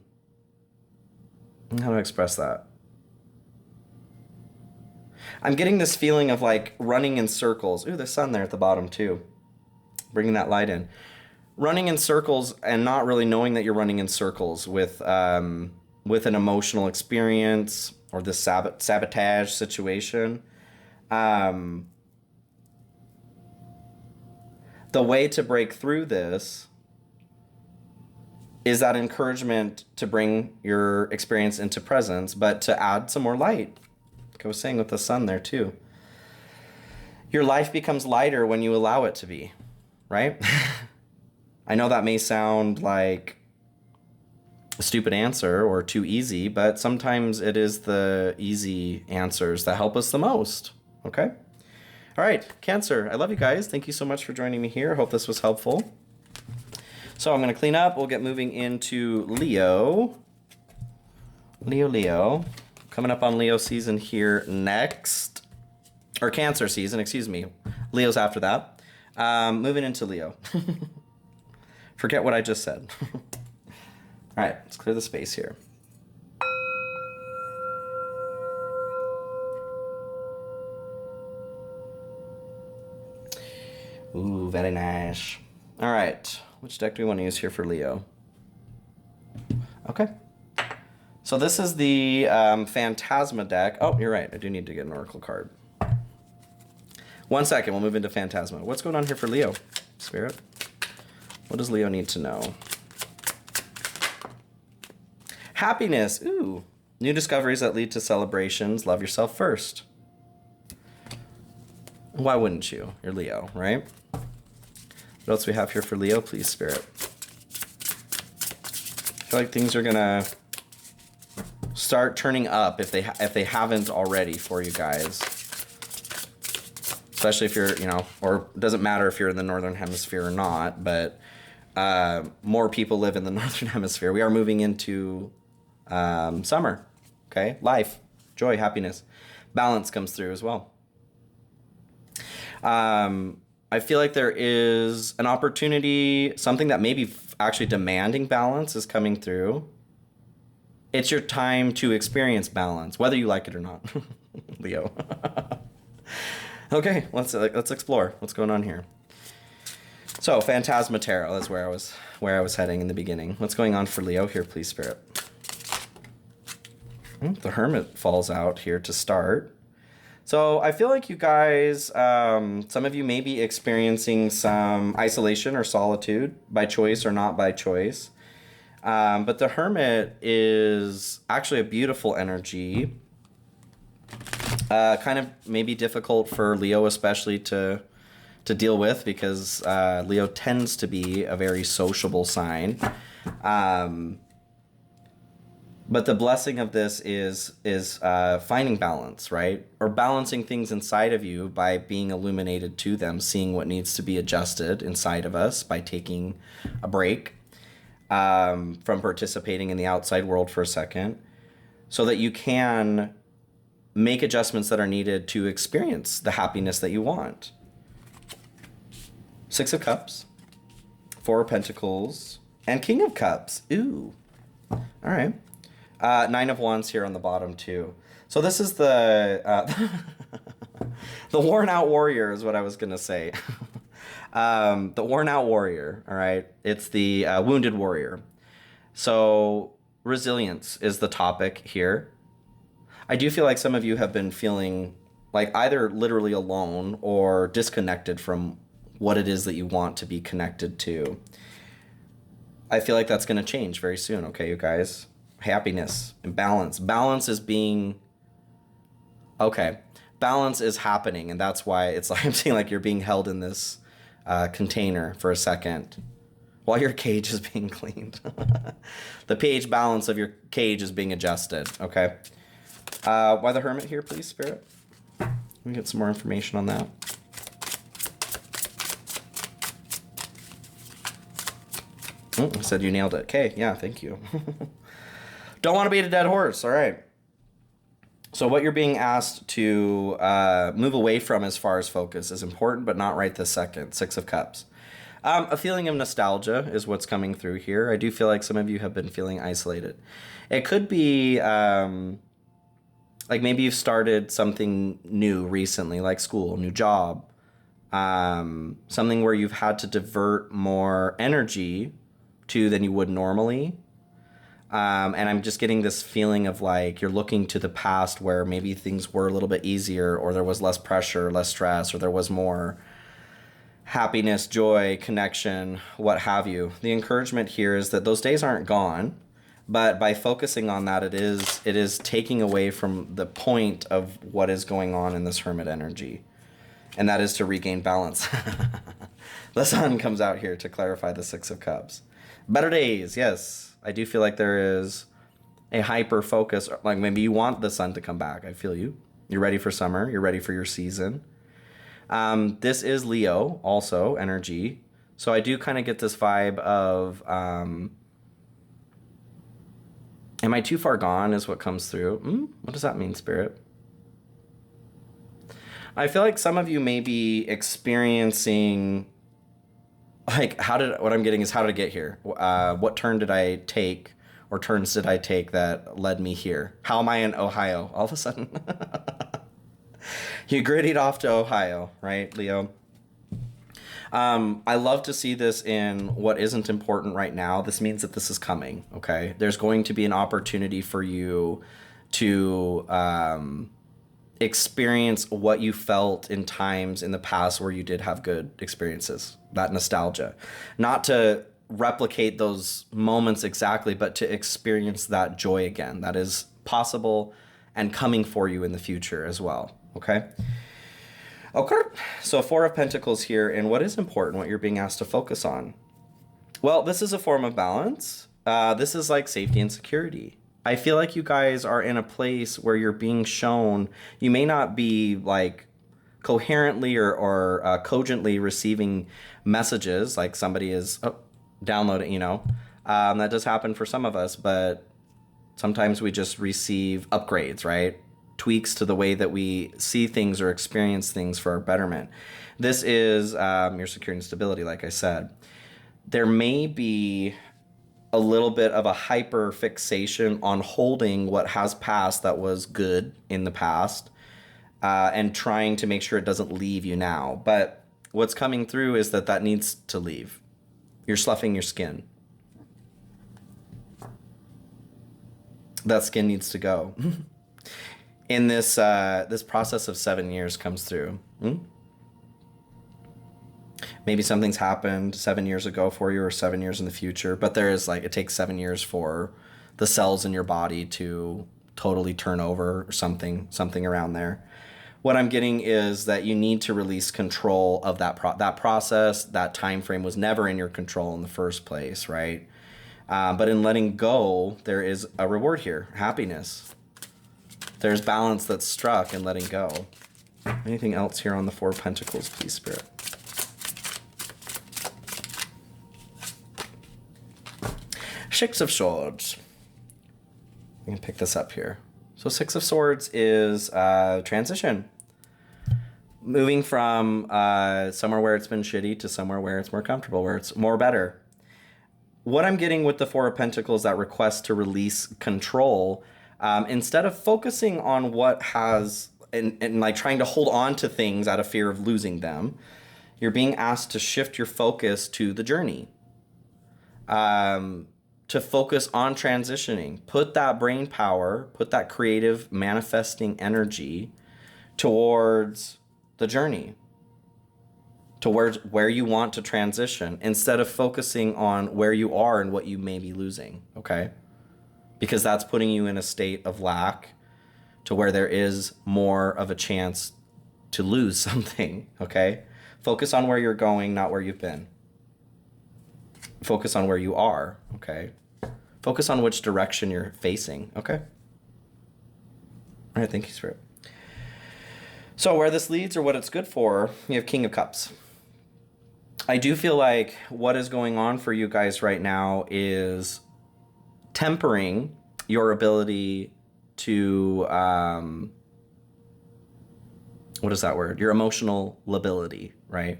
I express that? I'm getting this feeling of like running in circles. Ooh, the sun there at the bottom too. Bringing that light in. Running in circles and not really knowing that you're running in circles with an emotional experience or this sabotage situation. The way to break through this is that encouragement to bring your experience into presence, but to add some more light. Like I was saying with the sun there too. Your life becomes lighter when you allow it to be, right? I know that may sound like a stupid answer or too easy, but sometimes it is the easy answers that help us the most, okay? All right, Cancer, I love you guys. Thank you so much for joining me here. Hope this was helpful. So I'm going to clean up. We'll get moving into Leo. Leo. Coming up on Leo season here next. Or Cancer season, excuse me. Leo's after that. Moving into Leo. Forget what I just said. All right, let's clear the space here. Ooh, very nice. All right, which deck do we want to use here for Leo? Okay. So this is the Phantasma deck. Oh, you're right. I do need to get an Oracle card. 1 second, we'll move into Phantasma. What's going on here for Leo, Spirit? What does Leo need to know? Happiness. Ooh. New discoveries that lead to celebrations. Love yourself first. Why wouldn't you? You're Leo, right? What else we have here for Leo, please, Spirit? I feel like things are gonna start turning up if they haven't already for you guys. Especially if you're, or it doesn't matter if you're in the Northern Hemisphere or not, but more people live in the Northern Hemisphere. We are moving into summer, okay? Life, joy, happiness. Balance comes through as well. I feel like there is an opportunity, something that may be actually demanding balance is coming through. It's your time to experience balance, whether you like it or not, Leo. Okay, let's explore what's going on here. So, Phantasma Tarot, that's where I was heading in the beginning. What's going on for Leo here, please, Spirit? The Hermit falls out here to start. So I feel like you guys, some of you may be experiencing some isolation or solitude by choice or not by choice. But the Hermit is actually a beautiful energy. Kind of maybe difficult for Leo especially to deal with because Leo tends to be a very sociable sign. But the blessing of this is finding balance, right? Or balancing things inside of you by being illuminated to them, seeing what needs to be adjusted inside of us by taking a break from participating in the outside world for a second so that you can make adjustments that are needed to experience the happiness that you want. 6 of Cups, 4 of Pentacles, and King of Cups. Ooh. All right. 9 of Wands here on the bottom too. So this is the the worn out warrior is what I was gonna say. The worn out warrior. All right, it's the wounded warrior. So resilience is the topic here. I do feel like some of you have been feeling like either literally alone or disconnected from what it is that you want to be connected to. I feel like that's gonna change very soon. Okay, you guys. Happiness and balance. Balance is being okay. Balance is happening, and that's why it's like I'm seeing like you're being held in this container for a second while your cage is being cleaned. The pH balance of your cage is being adjusted. Okay. Why the Hermit here, please, Spirit? Let me get some more information on that. I said you nailed it. Okay, yeah, thank you. Don't want to beat a dead horse. All right. So what you're being asked to move away from as far as focus is important, but not right this second. Six of Cups. A feeling of nostalgia is what's coming through here. I do feel like some of you have been feeling isolated. It could be like maybe you've started something new recently, like school, new job, something where you've had to divert more energy to than you would normally. And I'm just getting this feeling of like you're looking to the past where maybe things were a little bit easier, or there was less pressure, less stress, or there was more happiness, joy, connection, what have you. The encouragement here is that those days aren't gone, but by focusing on that, it is taking away from the point of what is going on in this Hermit energy, and that is to regain balance. The Sun comes out here to clarify the Six of Cups. Better days, yes. I do feel like there is a hyper focus, like maybe you want the Sun to come back. I feel you. You're ready for summer. You're ready for your season. This is Leo also energy. So I do kind of get this vibe of, am I too far gone is what comes through. What does that mean, Spirit? I feel like some of you may be experiencing, like, what I'm getting is how did I get here? What turn did I take, or turns did I take that led me here? How am I in Ohio? All of a sudden. You grittied off to Ohio, right, Leo? I love to see this in what isn't important right now. This means that this is coming, okay? There's going to be an opportunity for you to experience what you felt in times in the past where you did have good experiences, that nostalgia. Not to replicate those moments exactly, but to experience that joy again. That is possible and coming for you in the future as well, okay? Okay, so Four of Pentacles here, and what is important, what you're being asked to focus on? Well, this is a form of balance. This is like safety and security. I feel like you guys are in a place where you're being shown, you may not be like coherently or cogently receiving messages, like somebody is downloading, that does happen for some of us, but sometimes we just receive upgrades, right? Tweaks to the way that we see things or experience things for our betterment. This is your security and stability, like I said. There may be a little bit of a hyper fixation on holding what has passed that was good in the past and trying to make sure it doesn't leave you now. But what's coming through is that needs to leave. You're sloughing your skin. That skin needs to go. In this this process of 7 years comes through. Maybe something's happened 7 years ago for you or 7 years in the future, but there is it takes 7 years for the cells in your body to totally turn over or something around there. What I'm getting is that you need to release control of that process. That time frame was never in your control in the first place, right? But in letting go, there is a reward here, happiness. There's balance that's struck in letting go. Anything else here on the Four of Pentacles, please, Spirit? Six of Swords. We can pick this up here. So Six of Swords is transition. Moving from somewhere where it's been shitty to somewhere where it's more comfortable, where it's more better. What I'm getting with the Four of Pentacles, that request to release control, instead of focusing on what has, and like trying to hold on to things out of fear of losing them, you're being asked to shift your focus to the journey. To focus on transitioning. Put that brain power, put that creative manifesting energy towards the journey, towards where you want to transition, instead of focusing on where you are and what you may be losing, okay? Because that's putting you in a state of lack to where there is more of a chance to lose something, okay? Focus on where you're going, not where you've been. Focus on where you are, okay? Focus on which direction you're facing, okay? All right, thank you, Spirit. So where this leads or what it's good for, you have King of Cups. I do feel like what is going on for you guys right now is tempering your ability to, what is that word? Your emotional lability, right?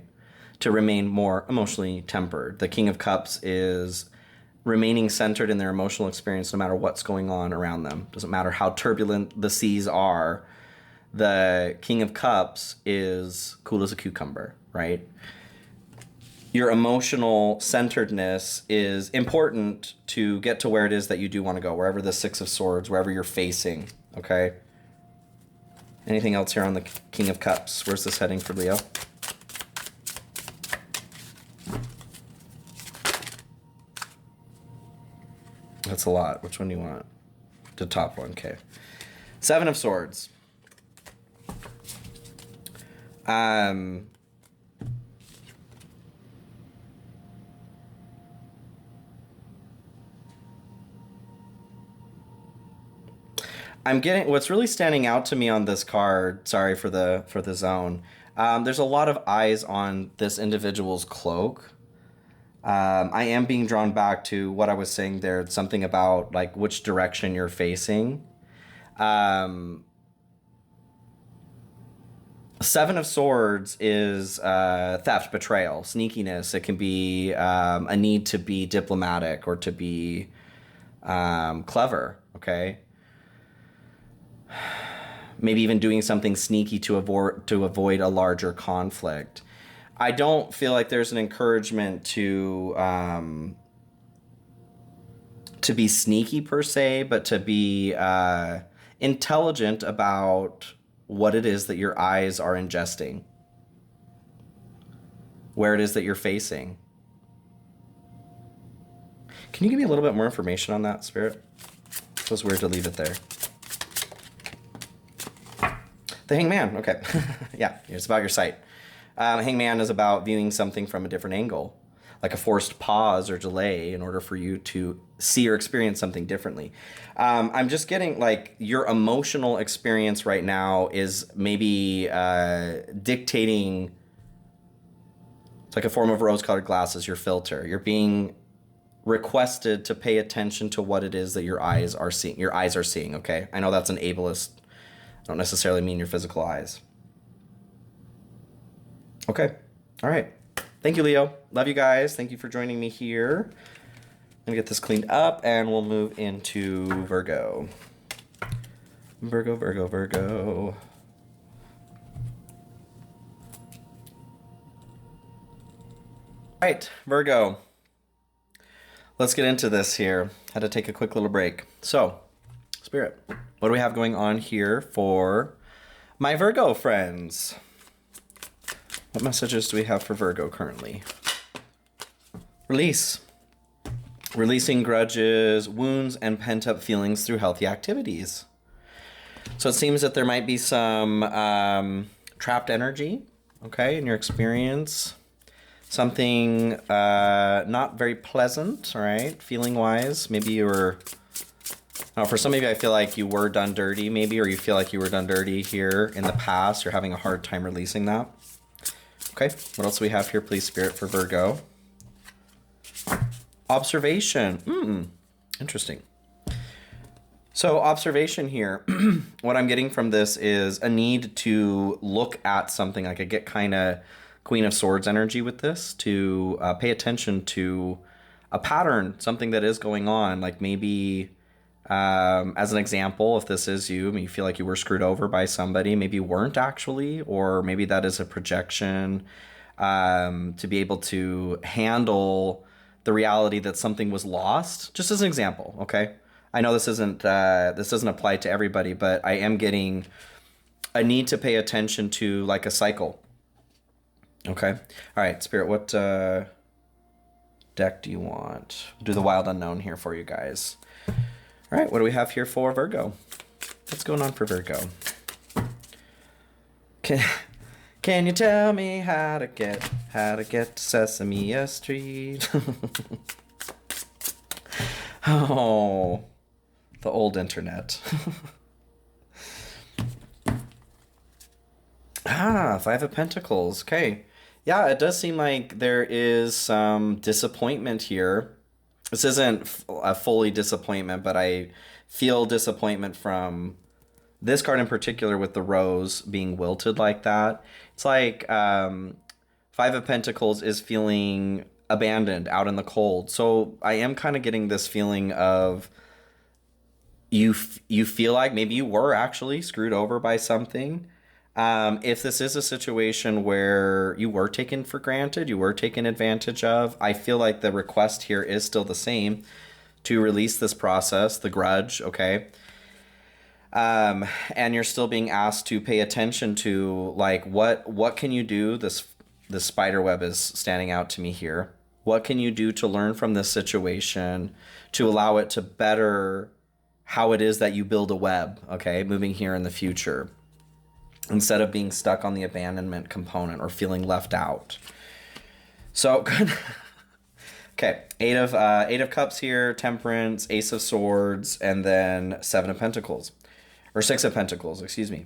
To remain more emotionally tempered. The King of Cups is remaining centered in their emotional experience no matter what's going on around them. Doesn't matter how turbulent the seas are. The King of Cups is cool as a cucumber, right? Your emotional centeredness is important to get to where it is that you do want to go, wherever the Six of Swords, wherever you're facing, okay? Anything else here on the King of Cups? Where's this heading for Leo? That's a lot. Which one do you want? The top one, okay. Seven of Swords. I'm getting, what's really standing out to me on this card, sorry for the zone, there's a lot of eyes on this individual's cloak. I am being drawn back to what I was saying there. It's something about like which direction you're facing. Seven of Swords is theft, betrayal, sneakiness. It can be a need to be diplomatic or to be clever, okay? Maybe even doing something sneaky to avoid a larger conflict. I don't feel like there's an encouragement to be sneaky per se, but to be intelligent about what it is that your eyes are ingesting, where it is that you're facing. Can you give me a little bit more information on that, Spirit? It was weird to leave it there. The Hangman, okay. Yeah, it's about your sight. Hangman is about viewing something from a different angle, like a forced pause or delay in order for you to see or experience something differently. I'm just getting like your emotional experience right now is maybe dictating, it's like a form of rose-colored glasses, your filter. You're being requested to pay attention to what it is that your eyes are seeing. Your eyes are seeing, okay? I know that's an ableist. I don't necessarily mean your physical eyes. Okay. All right. Thank you, Leo. Love you guys. Thank you for joining me here. Let me get this cleaned up and we'll move into Virgo. Virgo, Virgo, Virgo. All right, Virgo. Let's get into this here. Had to take a quick little break. So, Spirit, what do we have going on here for my Virgo friends? What messages do we have for Virgo currently? Release. Releasing grudges, wounds, and pent-up feelings through healthy activities. So it seems that there might be some trapped energy, okay, in your experience. Something not very pleasant, all right, feeling-wise. Maybe you were... for some of you, I feel like you were done dirty, maybe, or you feel like you were done dirty here in the past. You're having a hard time releasing that. Okay, what else do we have here, please, Spirit, for Virgo? Observation. Interesting. So observation here, what I'm getting from this is a need to look at something. Like I get kind of Queen of Swords energy with this, to pay attention to a pattern, something that is going on. Like maybe... as an example, if this is you, I mean, you feel like you were screwed over by somebody, maybe you weren't actually, or maybe that is a projection, to be able to handle the reality that something was lost, just as an example, okay? I know this doesn't apply to everybody, but I am getting a need to pay attention to like a cycle, okay? All right, Spirit, what deck do you want? We'll do the Wild Unknown here for you guys. All right, what do we have here for Virgo? What's going on for Virgo? Can you tell me how to get to Sesame Street? Oh, the old internet. Five of Pentacles. Okay. Yeah, it does seem like there is some disappointment here. This isn't a fully disappointment, but I feel disappointment from this card in particular, with the rose being wilted like that. It's like Five of Pentacles is feeling abandoned out in the cold. So I am kind of getting this feeling of you feel like maybe you were actually screwed over by something. If this is a situation where you were taken for granted, you were taken advantage of, I feel like the request here is still the same, to release this process, the grudge, okay? And you're still being asked to pay attention to, like, what can you do? This spider web is standing out to me here. What can you do to learn from this situation to allow it to better how it is that you build a web, okay, moving here in the future, instead of being stuck on the abandonment component or feeling left out. So good. Okay, eight of cups here, temperance, ace of swords, and then seven of pentacles, or six of pentacles, excuse me.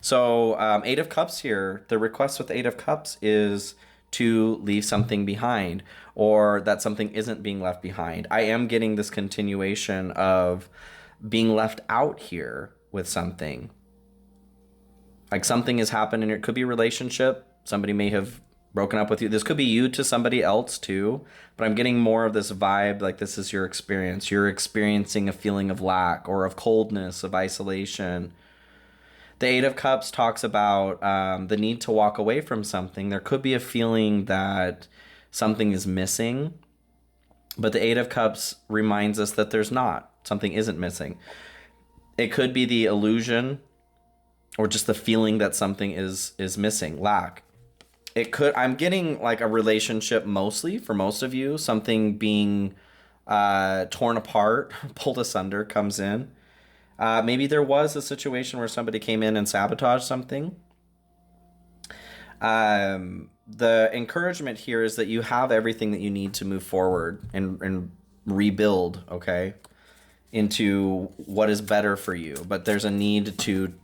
So eight of cups here, the request with eight of cups is to leave something behind, or that something isn't being left behind. I am getting this continuation of being left out here with something. Like something has happened, and it could be a relationship. Somebody may have broken up with you. This could be you to somebody else too, but I'm getting more of this vibe like this is your experience. You're experiencing a feeling of lack or of coldness, of isolation. The Eight of Cups talks about the need to walk away from something. There could be a feeling that something is missing, but the Eight of Cups reminds us that there's not. Something isn't missing. It could be the illusion or just the feeling that something is missing, lack. It could, I'm getting like a relationship mostly for most of you, something being torn apart, pulled asunder comes in. Maybe there was a situation where somebody came in and sabotaged something. The encouragement here is that you have everything that you need to move forward and rebuild, okay, into what is better for you. But there's a need to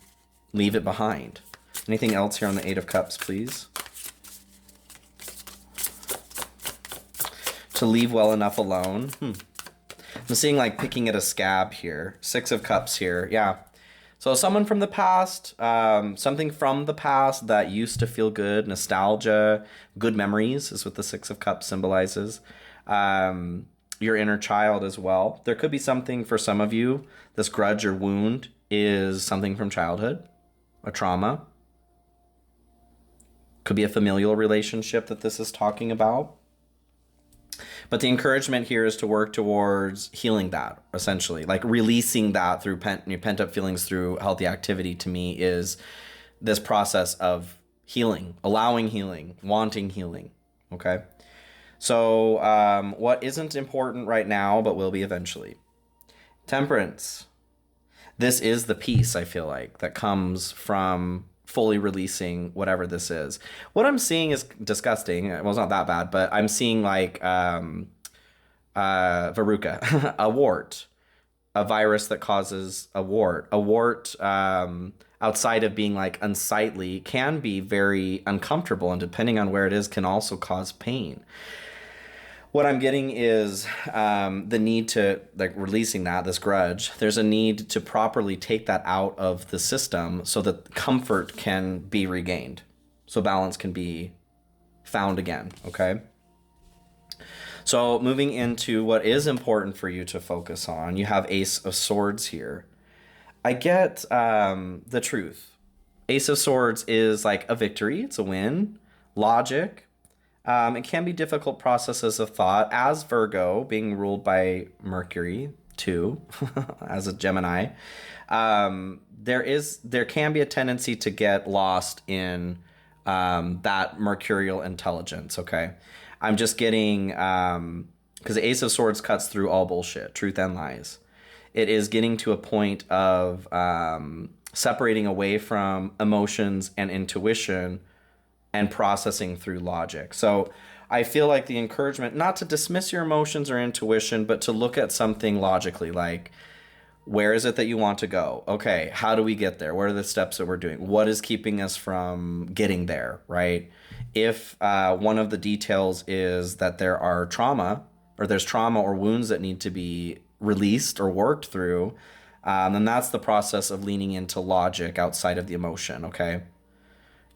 leave it behind. Anything else here on the Eight of Cups, please? To leave well enough alone. I'm seeing like picking at a scab here. Six of Cups here. Yeah. So someone from the past, something from the past that used to feel good, nostalgia, good memories is what the Six of Cups symbolizes. Your inner child as well. There could be something for some of you. This grudge or wound is something from childhood, a trauma. Could be a familial relationship that this is talking about. But the encouragement here is to work towards healing that, essentially. Like releasing that through pent-up feelings through healthy activity, to me, is this process of healing, allowing healing, wanting healing, okay? So what isn't important right now, but will be eventually? Temperance. This is the peace, I feel like, that comes from fully releasing whatever this is. What I'm seeing is disgusting. Well, it's not that bad, but I'm seeing like verruca, a wart, a virus that causes a wart. A wart, outside of being like unsightly, can be very uncomfortable, and depending on where it is, can also cause pain. What I'm getting is the need to, like, releasing that, this grudge. There's a need to properly take that out of the system so that comfort can be regained. So balance can be found again, okay? So moving into what is important for you to focus on, you have Ace of Swords here. I get the truth. Ace of Swords is like a victory. It's a win. Logic. It can be difficult processes of thought, as Virgo, being ruled by Mercury too, as a Gemini. There can be a tendency to get lost in that mercurial intelligence, okay? I'm just getting, because the Ace of Swords cuts through all bullshit, truth and lies. It is getting to a point of separating away from emotions and intuition and processing through logic. So I feel like the encouragement, not to dismiss your emotions or intuition, but to look at something logically, like, where is it that you want to go? Okay, how do we get there? What are the steps that we're doing? What is keeping us from getting there, right? If one of the details is that there's trauma or wounds that need to be released or worked through, And that's the process of leaning into logic outside of the emotion, okay?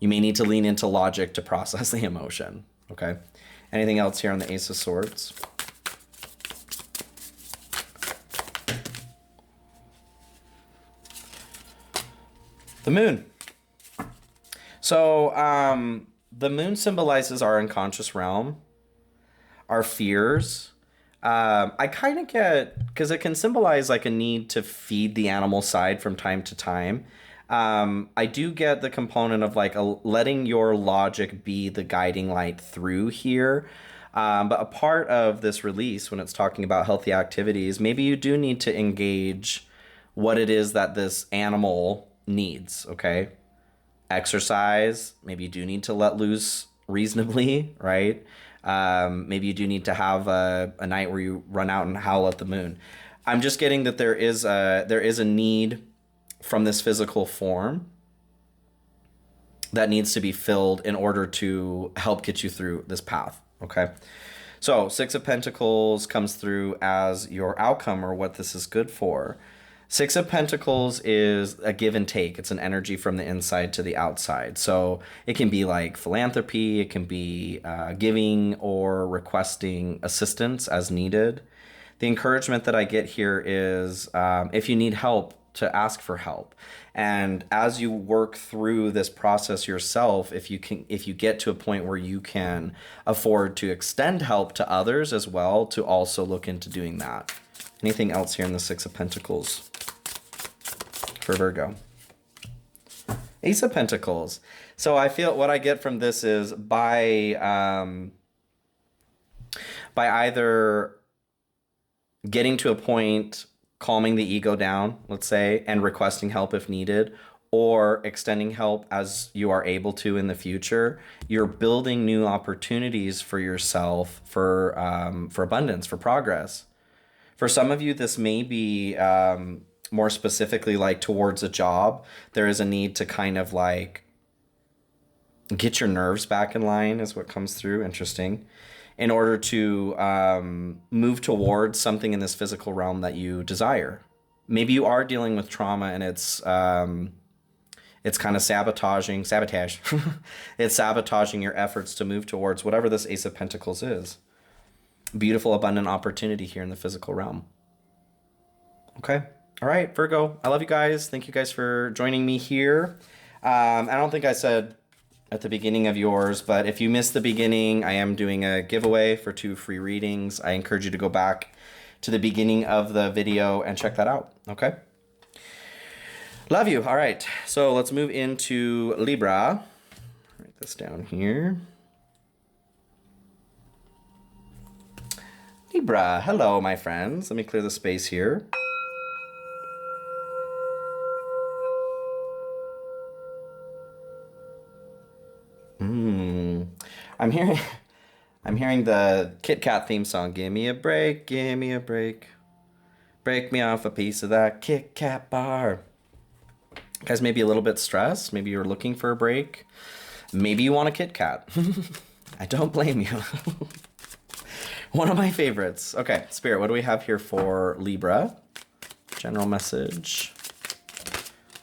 You may need to lean into logic to process the emotion, okay? Anything else here on the Ace of Swords? The Moon. So the Moon symbolizes our unconscious realm, our fears. I kind of get, because it can symbolize like a need to feed the animal side from time to time. I do get the component of like letting your logic be the guiding light through here. But a part of this release, when it's talking about healthy activities, maybe you do need to engage what it is that this animal needs, okay? Exercise, maybe you do need to let loose reasonably, right? Maybe you do need to have a night where you run out and howl at the moon. I'm just getting that there is a need from this physical form that needs to be filled in order to help get you through this path, okay? So 6 of Pentacles comes through as your outcome or what this is good for. 6 of Pentacles is a give and take. It's an energy from the inside to the outside. So it can be like philanthropy, it can be giving or requesting assistance as needed. The encouragement that I get here is if you need help, to ask for help. And as you work through this process yourself, if you get to a point where you can afford to extend help to others as well, to also look into doing that. Anything else here in the 6 of Pentacles for Virgo? Ace of Pentacles. So I feel what I get from this is by either getting to a point, calming the ego down, let's say, and requesting help if needed, or extending help as you are able to in the future, you're building new opportunities for yourself for abundance, for progress. For some of you, this may be more specifically like towards a job. There is a need to kind of like get your nerves back in line is what comes through. Interesting. In order to move towards something in this physical realm that you desire. Maybe you are dealing with trauma and it's kind of sabotage. It's sabotaging your efforts to move towards whatever this Ace of Pentacles is. Beautiful, abundant opportunity here in the physical realm. Okay. All right, Virgo, I love you guys. Thank you guys for joining me here. I don't think I said at the beginning of yours, but if you missed the beginning, I am doing a giveaway for 2 free readings. I encourage you to go back to the beginning of the video and check that out, okay? Love you. All right, so let's move into Libra. Write this down here. Libra, hello, my friends. Let me clear the space here. I'm hearing the Kit Kat theme song. Give me a break, give me a break. Break me off a piece of that Kit Kat bar. You guys may be a little bit stressed. Maybe you're looking for a break. Maybe you want a Kit Kat. I don't blame you. One of my favorites. Okay, Spirit, what do we have here for Libra? General message.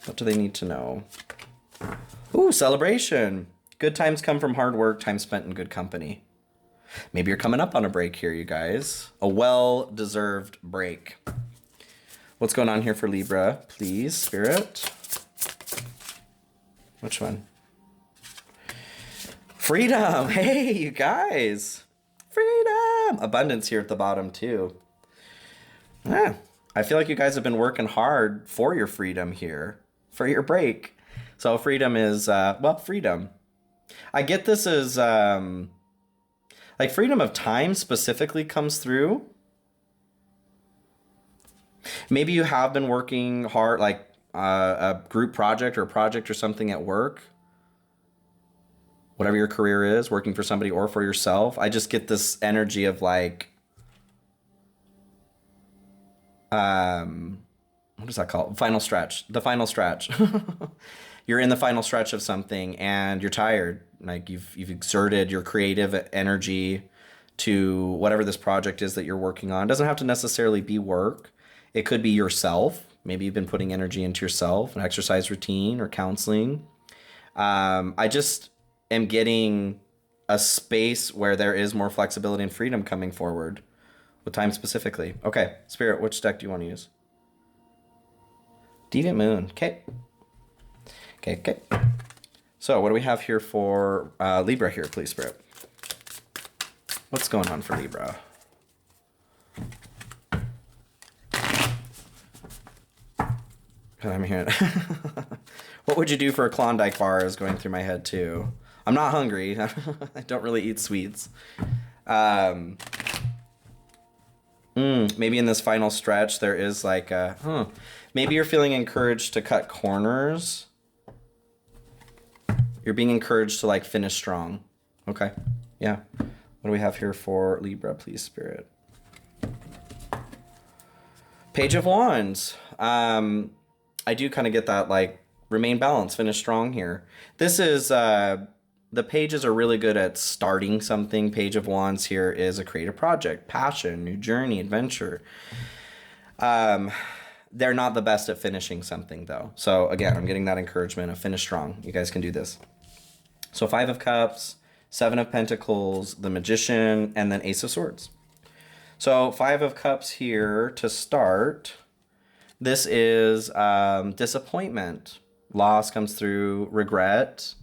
What do they need to know? Ooh, celebration. Good times come from hard work, time spent in good company. Maybe you're coming up on a break here, you guys. A well-deserved break. What's going on here for Libra, please, Spirit? Which one? Freedom. Hey, you guys. Freedom. Abundance here at the bottom, too. Yeah. I feel like you guys have been working hard for your freedom here, for your break. So freedom is, well, freedom. I get this as, like freedom of time specifically comes through. Maybe you have been working hard, like a group project or a project or something at work. Whatever your career is, working for somebody or for yourself. I just get this energy of like, what is that called? Final stretch. The final stretch. You're in the final stretch of something and you're tired. Like you've exerted your creative energy to whatever this project is that you're working on. It doesn't have to necessarily be work. It could be yourself. Maybe you've been putting energy into yourself, an exercise routine or counseling. I just am getting a space where there is more flexibility and freedom coming forward with time specifically. Okay, Spirit, which deck do you want to use? Deviant Moon. Okay. Okay. So what do we have here for Libra here, please, Spirit? What's going on for Libra? I'm hearing what would you do for a Klondike bar is going through my head too. I'm not hungry. I don't really eat sweets. Maybe in this final stretch there is like a, maybe you're feeling encouraged to cut corners. You're being encouraged to like finish strong. Okay. Yeah. What do we have here for Libra, please, Spirit? Page of Wands. I do kind of get that, like, remain balanced, finish strong here. This is, the pages are really good at starting something. Page of Wands here is a creative project, passion, new journey, adventure. They're not the best at finishing something, though. So, again, I'm getting that encouragement of finish strong. You guys can do this. So, 5 of Cups, 7 of Pentacles, the Magician, and then Ace of Swords. So, 5 of Cups here to start. This is disappointment. Loss comes through, regret.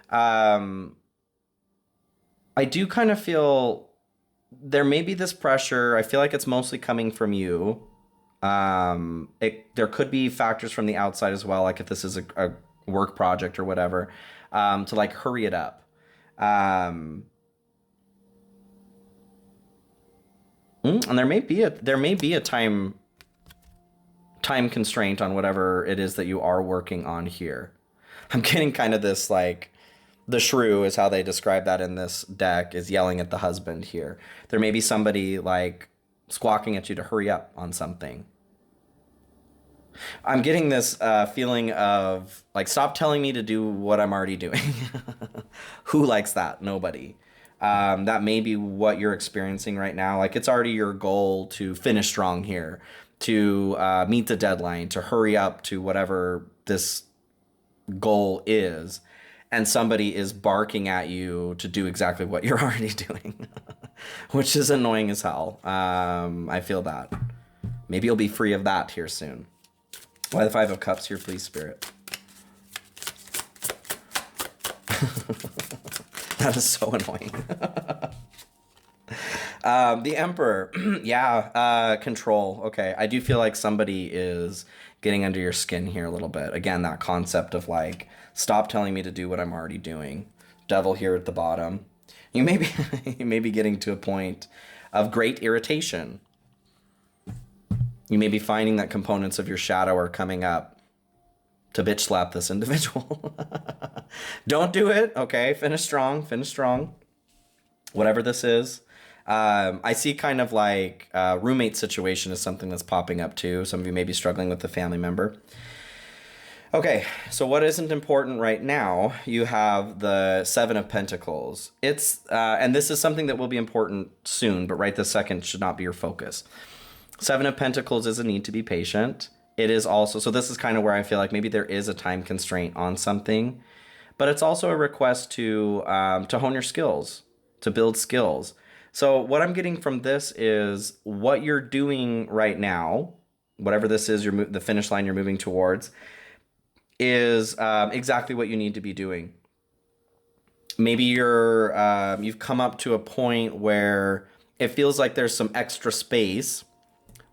I do kind of feel there may be this pressure. I feel like it's mostly coming from you. There could be factors from the outside as well, like if this is a work project or whatever, to like hurry it up. And there may be a time constraint on whatever it is that you are working on here. I'm getting kind of this, like, the shrew is how they describe that in this deck, is yelling at the husband here. There may be somebody like squawking at you to hurry up on something. I'm getting this feeling of like, stop telling me to do what I'm already doing. Who likes that? Nobody. That may be what you're experiencing right now. Like, it's already your goal to finish strong here, to meet the deadline, to hurry up to whatever this goal is. And somebody is barking at you to do exactly what you're already doing, which is annoying as hell. I feel that. Maybe you'll be free of that here soon. Why the 5 of Cups here, please, Spirit? That is so annoying. The Emperor. Yeah, control. Okay, I do feel like somebody is getting under your skin here a little bit. Again, that concept of like, stop telling me to do what I'm already doing. Devil here at the bottom. You may be getting to a point of great irritation. You may be finding that components of your shadow are coming up to bitch slap this individual. Don't do it. Okay, finish strong. Whatever this is. I see kind of like roommate situation is something that's popping up too. Some of you may be struggling with a family member. Okay, so what isn't important right now? You have the 7 of Pentacles. It's and this is something that will be important soon, but right this second should not be your focus. 7 of Pentacles is a need to be patient. It is also, so this is kind of where I feel like maybe there is a time constraint on something, but it's also a request to hone your skills, to build skills. So what I'm getting from this is what you're doing right now, whatever this is, the finish line you're moving towards, is exactly what you need to be doing. Maybe you've come up to a point where it feels like there's some extra space,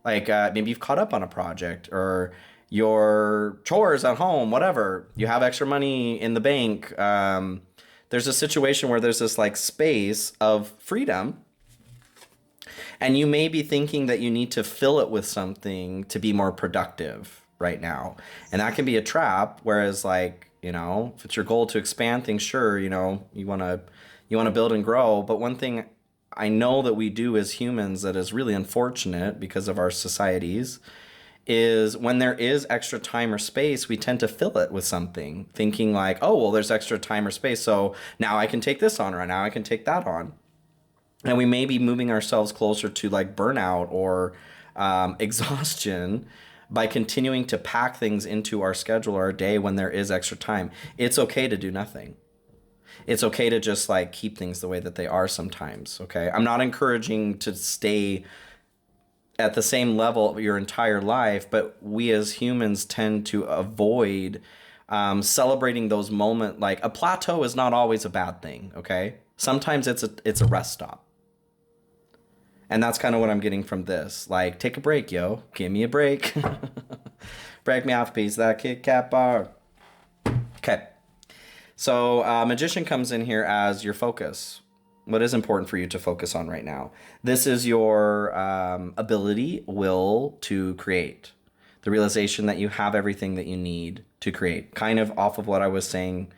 like maybe you've caught up on a project or your chores at home, whatever. You have extra money in the bank. There's a situation where there's this like space of freedom. And you may be thinking that you need to fill it with something to be more productive right now. And that can be a trap. Whereas like, you know, if it's your goal to expand things, sure, you know, you want to build and grow. But one thing I know that we do as humans that is really unfortunate because of our societies is when there is extra time or space, we tend to fill it with something, thinking like, oh, well, there's extra time or space, so now I can take this on, or now I can take that on. And we may be moving ourselves closer to like burnout or exhaustion by continuing to pack things into our schedule or our day when there is extra time. It's okay to do nothing. It's okay to just like keep things the way that they are sometimes, okay? I'm not encouraging to stay at the same level your entire life, but we as humans tend to avoid celebrating those moments. Like a plateau is not always a bad thing, okay? Sometimes it's a rest stop. And that's kind of what I'm getting from this. Like, take a break, yo. Give me a break. Break me off a piece of that Kit Kat bar. Okay. So Magician comes in here as your focus. What is important for you to focus on right now? This is your ability, will to create. The realization that you have everything that you need to create. Kind of off of what I was saying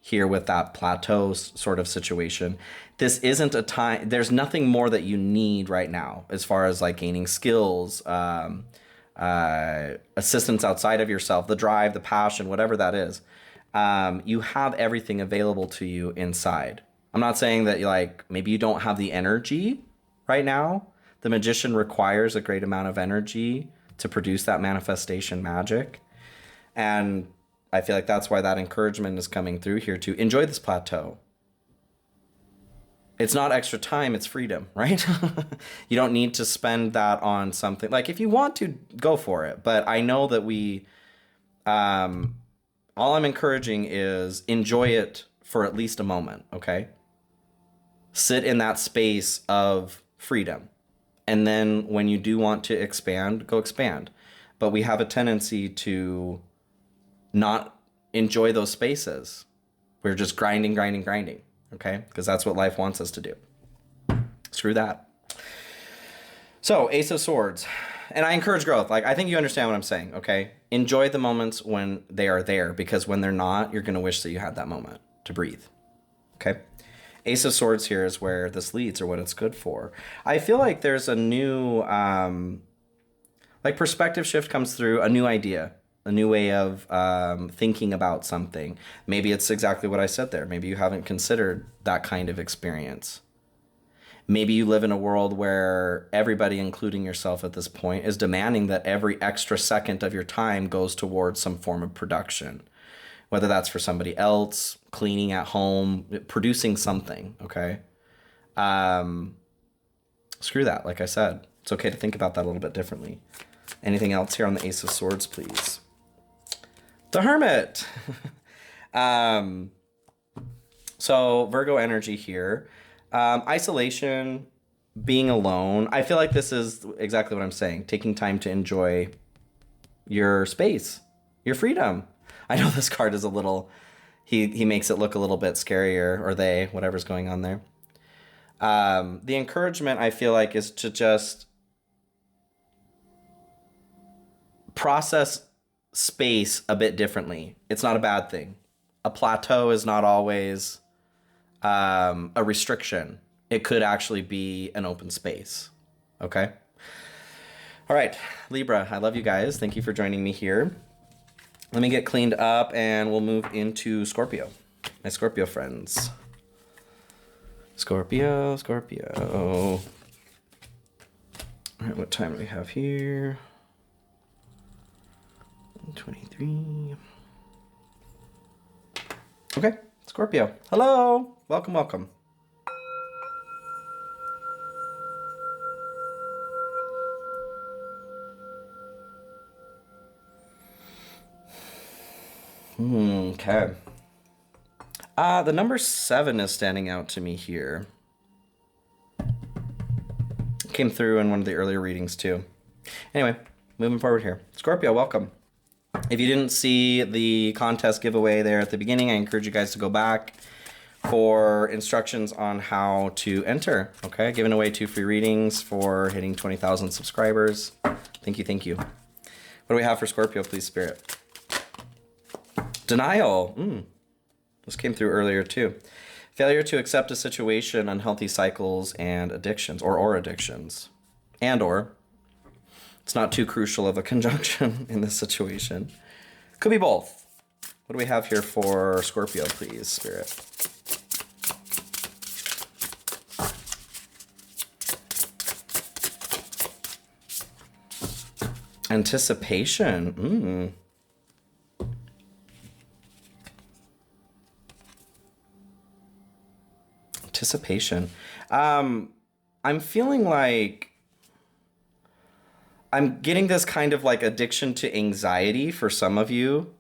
here with that plateau sort of situation. This isn't a time, there's nothing more that you need right now as far as like gaining skills, assistance outside of yourself, the drive, the passion, whatever that is. You have everything available to you inside. I'm not saying that like maybe you don't have the energy right now. The Magician requires a great amount of energy to produce that manifestation magic. And I feel like that's why that encouragement is coming through here to enjoy this plateau. It's not extra time, it's freedom, right? You don't need to spend that on something. Like if you want to, go for it. But I know that all I'm encouraging is enjoy it for at least a moment, okay? Sit in that space of freedom. And then when you do want to expand, go expand. But we have a tendency to not enjoy those spaces. We're just grinding, okay? Because that's what life wants us to do. Screw that. So, Ace of Swords. And I encourage growth. Like, I think you understand what I'm saying, okay? Enjoy the moments when they are there, because when they're not, you're going to wish that you had that moment to breathe, okay? Ace of Swords here is where this leads, or what it's good for. I feel like there's a new, like perspective shift comes through, a new idea, a new way of thinking about something. Maybe it's exactly what I said there. Maybe you haven't considered that kind of experience. Maybe you live in a world where everybody, including yourself at this point, is demanding that every extra second of your time goes towards some form of production. Whether that's for somebody else, cleaning at home, producing something, okay? Screw that, like I said. It's okay to think about that a little bit differently. Anything else here on the Ace of Swords, please? The Hermit. So Virgo energy here. Isolation, being alone. I feel like this is exactly what I'm saying. Taking time to enjoy your space, your freedom. I know this card is a little, he makes it look a little bit scarier, or they, whatever's going on there. The encouragement, I feel like, is to just process space a bit differently. It's not a bad thing. A plateau is not always a restriction. It could actually be an open space. Okay? All right, Libra, I love you guys. Thank you for joining me here. Let me get cleaned up and we'll move into Scorpio. My Scorpio friends. Scorpio. All right, what time do we have here? 23. Okay, Scorpio. Hello. Welcome. Okay. The number 7 is standing out to me here. It came through in one of the earlier readings too. Anyway, moving forward here. Scorpio, welcome. If you didn't see the contest giveaway there at the beginning, I encourage you guys to go back for instructions on how to enter. Okay, giving away 2 free readings for hitting 20,000 subscribers. Thank you. What do we have for Scorpio, please, Spirit? Denial. This came through earlier too. Failure to accept a situation, unhealthy cycles, and addictions, or addictions. And/or. It's not too crucial of a conjunction in this situation. Could be both. What do we have here for Scorpio, please, Spirit? Anticipation. Anticipation. I'm feeling like I'm getting this kind of like addiction to anxiety for some of you.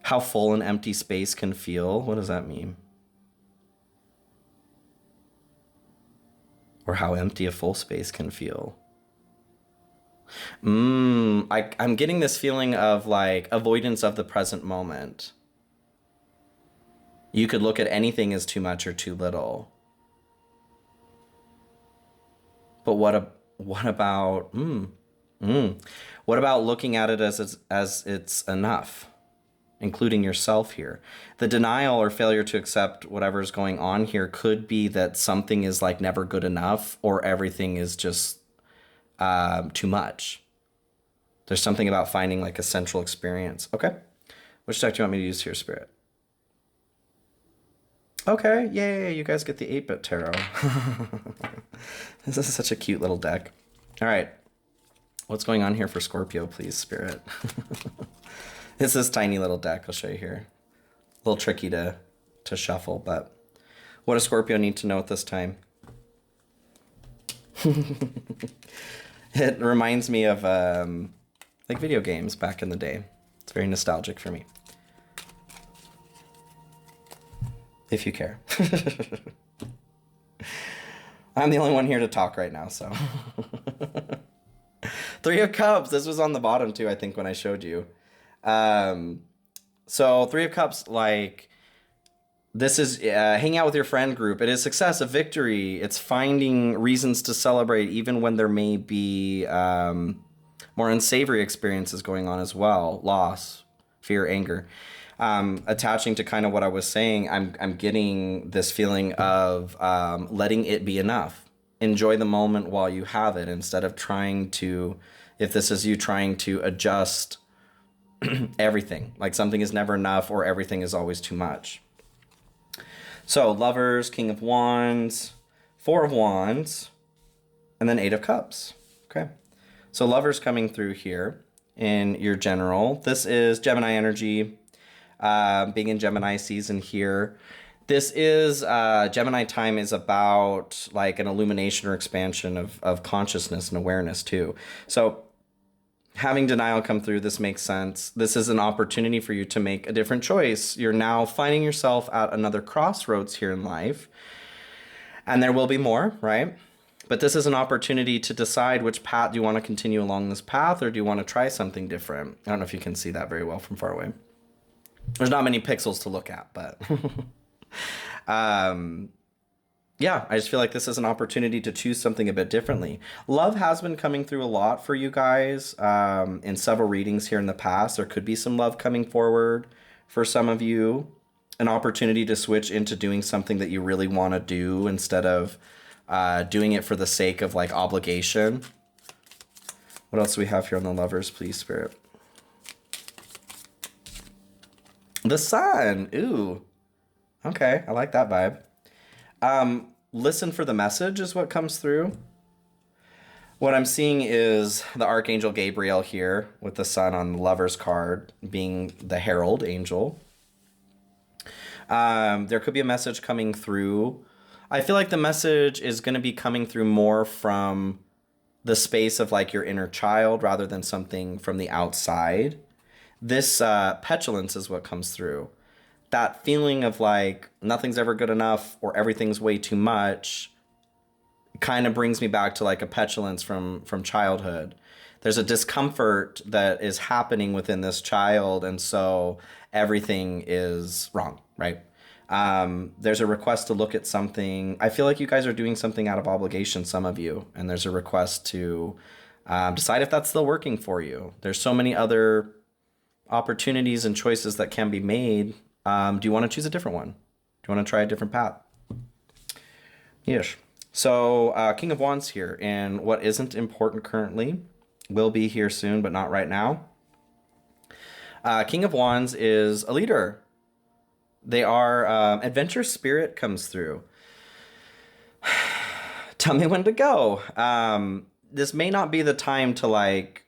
How full and empty space can feel. What does that mean? Or how empty a full space can feel. I'm getting this feeling of like avoidance of the present moment. You could look at anything as too much or too little. But what about what about looking at it as it's enough, including yourself here? The denial or failure to accept whatever's going on here could be that something is like never good enough or everything is just too much. There's something about finding like a central experience. Okay. Which deck do you want me to use here, Spirit? Okay, yay, you guys get the 8-bit tarot. This is such a cute little deck. All right. What's going on here for Scorpio, please, Spirit? It's this tiny little deck. I'll show you here. A little tricky to shuffle, but what does Scorpio need to know at this time? It reminds me of like video games back in the day. It's very nostalgic for me. If you care. I'm the only one here to talk right now, so. 3 of Cups. This was on the bottom too, I think, when I showed you. So 3 of Cups, like, this is hang out with your friend group. It is success, a victory. It's finding reasons to celebrate, even when there may be more unsavory experiences going on as well. Loss, fear, anger. Attaching to kind of what I was saying, I'm getting this feeling of letting it be enough. Enjoy the moment while you have it, instead of trying to, if this is you trying to adjust everything, like something is never enough or everything is always too much. So Lovers, King of Wands, 4 of Wands, and then 8 of Cups. Okay. So Lovers coming through here in your general. This is Gemini energy. Being in Gemini season here. This is, Gemini time is about like an illumination or expansion of consciousness and awareness too. So having denial come through, this makes sense. This is an opportunity for you to make a different choice. You're now finding yourself at another crossroads here in life. And there will be more, right? But this is an opportunity to decide which path. Do you want to continue along this path or do you want to try something different? I don't know if you can see that very well from far away. There's not many pixels to look at, but yeah, I just feel like this is an opportunity to choose something a bit differently. Love has been coming through a lot for you guys in several readings here in the past. There could be some love coming forward for some of you. An opportunity to switch into doing something that you really want to do instead of doing it for the sake of like obligation. What else do we have here on the Lovers, please, Spirit? The Sun. Ooh. Okay, I like that vibe. Listen for the message is what comes through. What I'm seeing is the Archangel Gabriel here with the Sun on the Lover's card being the herald angel. There could be a message coming through. I feel like the message is going to be coming through more from the space of like your inner child rather than something from the outside. This petulance is what comes through. That feeling of like nothing's ever good enough or everything's way too much kind of brings me back to like a petulance from childhood. There's a discomfort that is happening within this child, and so everything is wrong, right? There's a request to look at something. I feel like you guys are doing something out of obligation, some of you, and there's a request to decide if that's still working for you. There's so many other opportunities and choices that can be made. Do you want to choose a different one? Do you want to try a different path? Yes. So King of Wands here, and what isn't important currently will be here soon, but not right now. King of Wands is a leader. They are, adventure spirit comes through. Tell me when to go. this may not be the time to like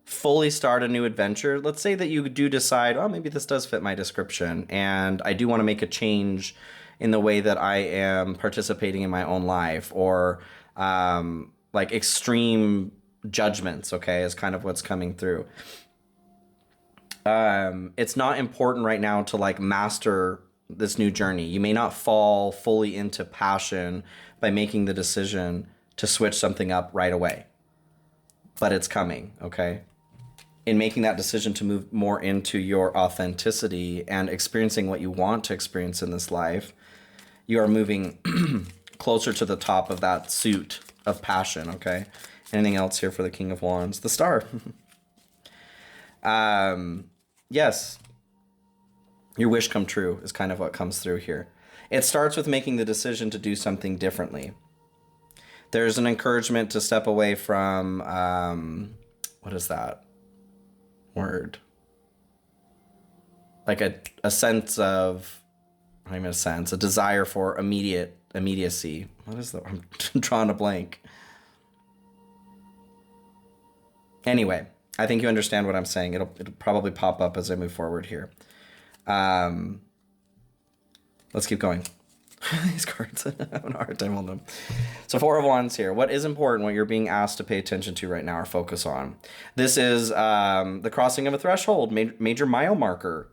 fully start a new adventure. Let's say that you do decide, oh, maybe this does fit my description, and I do want to make a change in the way that I am participating in my own life, or like extreme judgments, okay, is kind of what's coming through. It's not important right now to like master this new journey. You may not fall fully into passion by making the decision to switch something up right away, but it's coming, okay? In making that decision to move more into your authenticity and experiencing what you want to experience in this life, you are moving closer to the top of that suit of passion, okay? Anything else here for the King of Wands? The Star. Yes, your wish come true is kind of what comes through here. It starts with making the decision to do something differently. There's an encouragement to step away from, what is that word? Like a sense of, not even a sense, a desire for immediacy. What is that? I'm drawing a blank. Anyway, I think you understand what I'm saying. It'll probably pop up as I move forward here. Let's keep going. These cards, I'm having a hard time on them. So Four of Wands here. What is important, what you're being asked to pay attention to right now or focus on? This is the crossing of a threshold, major mile marker.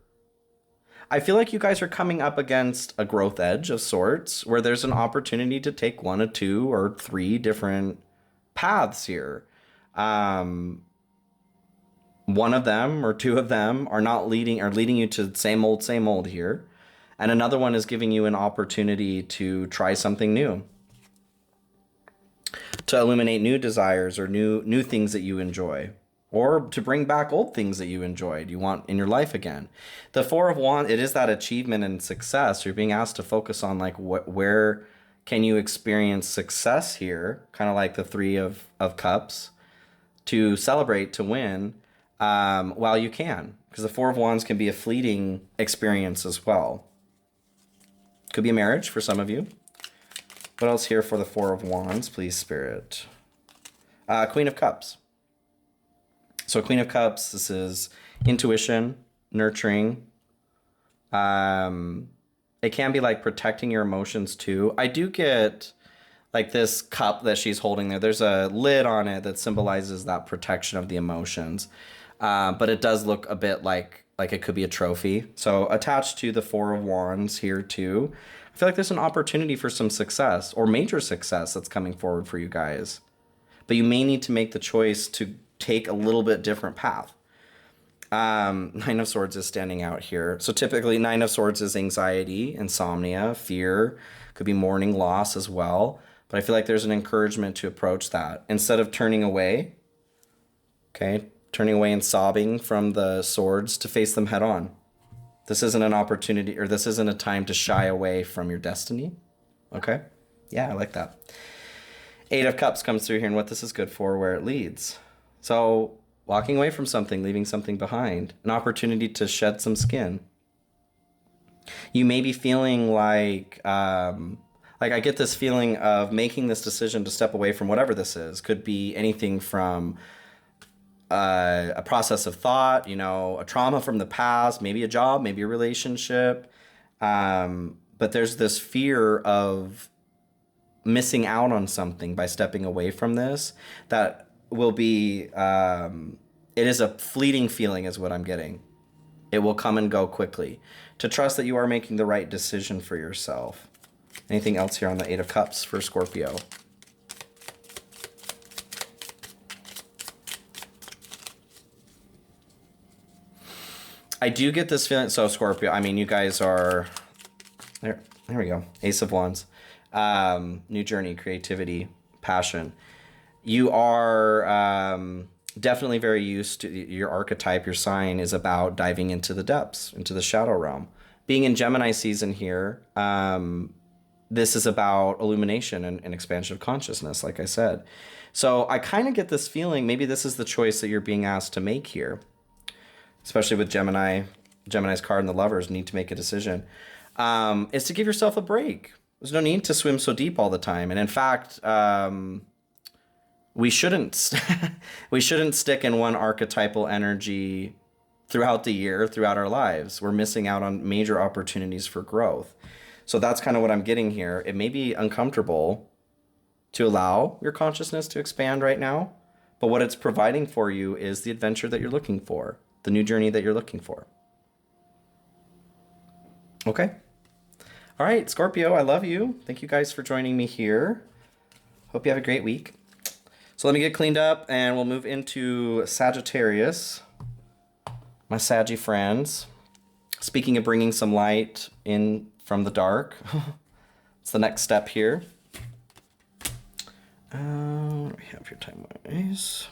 I feel like you guys are coming up against a growth edge of sorts where there's an opportunity to take one or two or three different paths here. One of them or two of them are leading you to the same old here. And another one is giving you an opportunity to try something new, to illuminate new desires or new things that you enjoy, or to bring back old things that you enjoyed, you want in your life again. The Four of Wands, it is that achievement and success. You're being asked to focus on like where can you experience success here, kind of like the Three of Cups, to celebrate, to win while you can, because the Four of Wands can be a fleeting experience as well. Could be a marriage for some of you. What else here for the Four of Wands, please, Spirit? Queen of Cups. So Queen of Cups, this is intuition, nurturing. It can be like protecting your emotions too. I do get like this cup that she's holding there. There's a lid on it that symbolizes that protection of the emotions. But it does look a bit like it could be a trophy. So attached to the Four of Wands here too, I feel like there's an opportunity for some success or major success that's coming forward for you guys. But you may need to make the choice to take a little bit different path. Nine of Swords is standing out here. So typically Nine of Swords is anxiety, insomnia, fear, could be mourning loss as well. But I feel like there's an encouragement to approach that. Instead of turning away, okay, turning away and sobbing from the swords, to face them head on. This isn't an opportunity, or this isn't a time to shy away from your destiny. Okay? Yeah, I like that. Eight of Cups comes through here, and what this is good for, where it leads. So walking away from something, leaving something behind, an opportunity to shed some skin. You may be feeling like I get this feeling of making this decision to step away from whatever this is. Could be anything from a process of thought, a trauma from the past, maybe a job, maybe a relationship. But there's this fear of missing out on something by stepping away from this that will be, it is a fleeting feeling is what I'm getting. It will come and go quickly. To trust that you are making the right decision for yourself. Anything else here on the Eight of Cups for Scorpio? I do get this feeling. So Scorpio, I mean, you guys are there. There we go. Ace of Wands, new journey, creativity, passion. You are definitely very used to your archetype. Your sign is about diving into the depths, into the shadow realm. Being in Gemini season here, this is about illumination and expansion of consciousness, like I said. So I kind of get this feeling, maybe this is the choice that you're being asked to make here. Especially with Gemini's card and the Lovers need to make a decision, is to give yourself a break. There's no need to swim so deep all the time. And in fact, we shouldn't we shouldn't stick in one archetypal energy throughout the year, throughout our lives. We're missing out on major opportunities for growth. So that's kind of what I'm getting here. It may be uncomfortable to allow your consciousness to expand right now, but what it's providing for you is the adventure that you're looking for, the new journey that you're looking for. Okay. All right, Scorpio, I love you. Thank you guys for joining me here. Hope you have a great week. So let me get cleaned up and we'll move into Sagittarius, my Saggy friends. Speaking of bringing some light in from the dark, it's the next step here. What do we have here time-wise?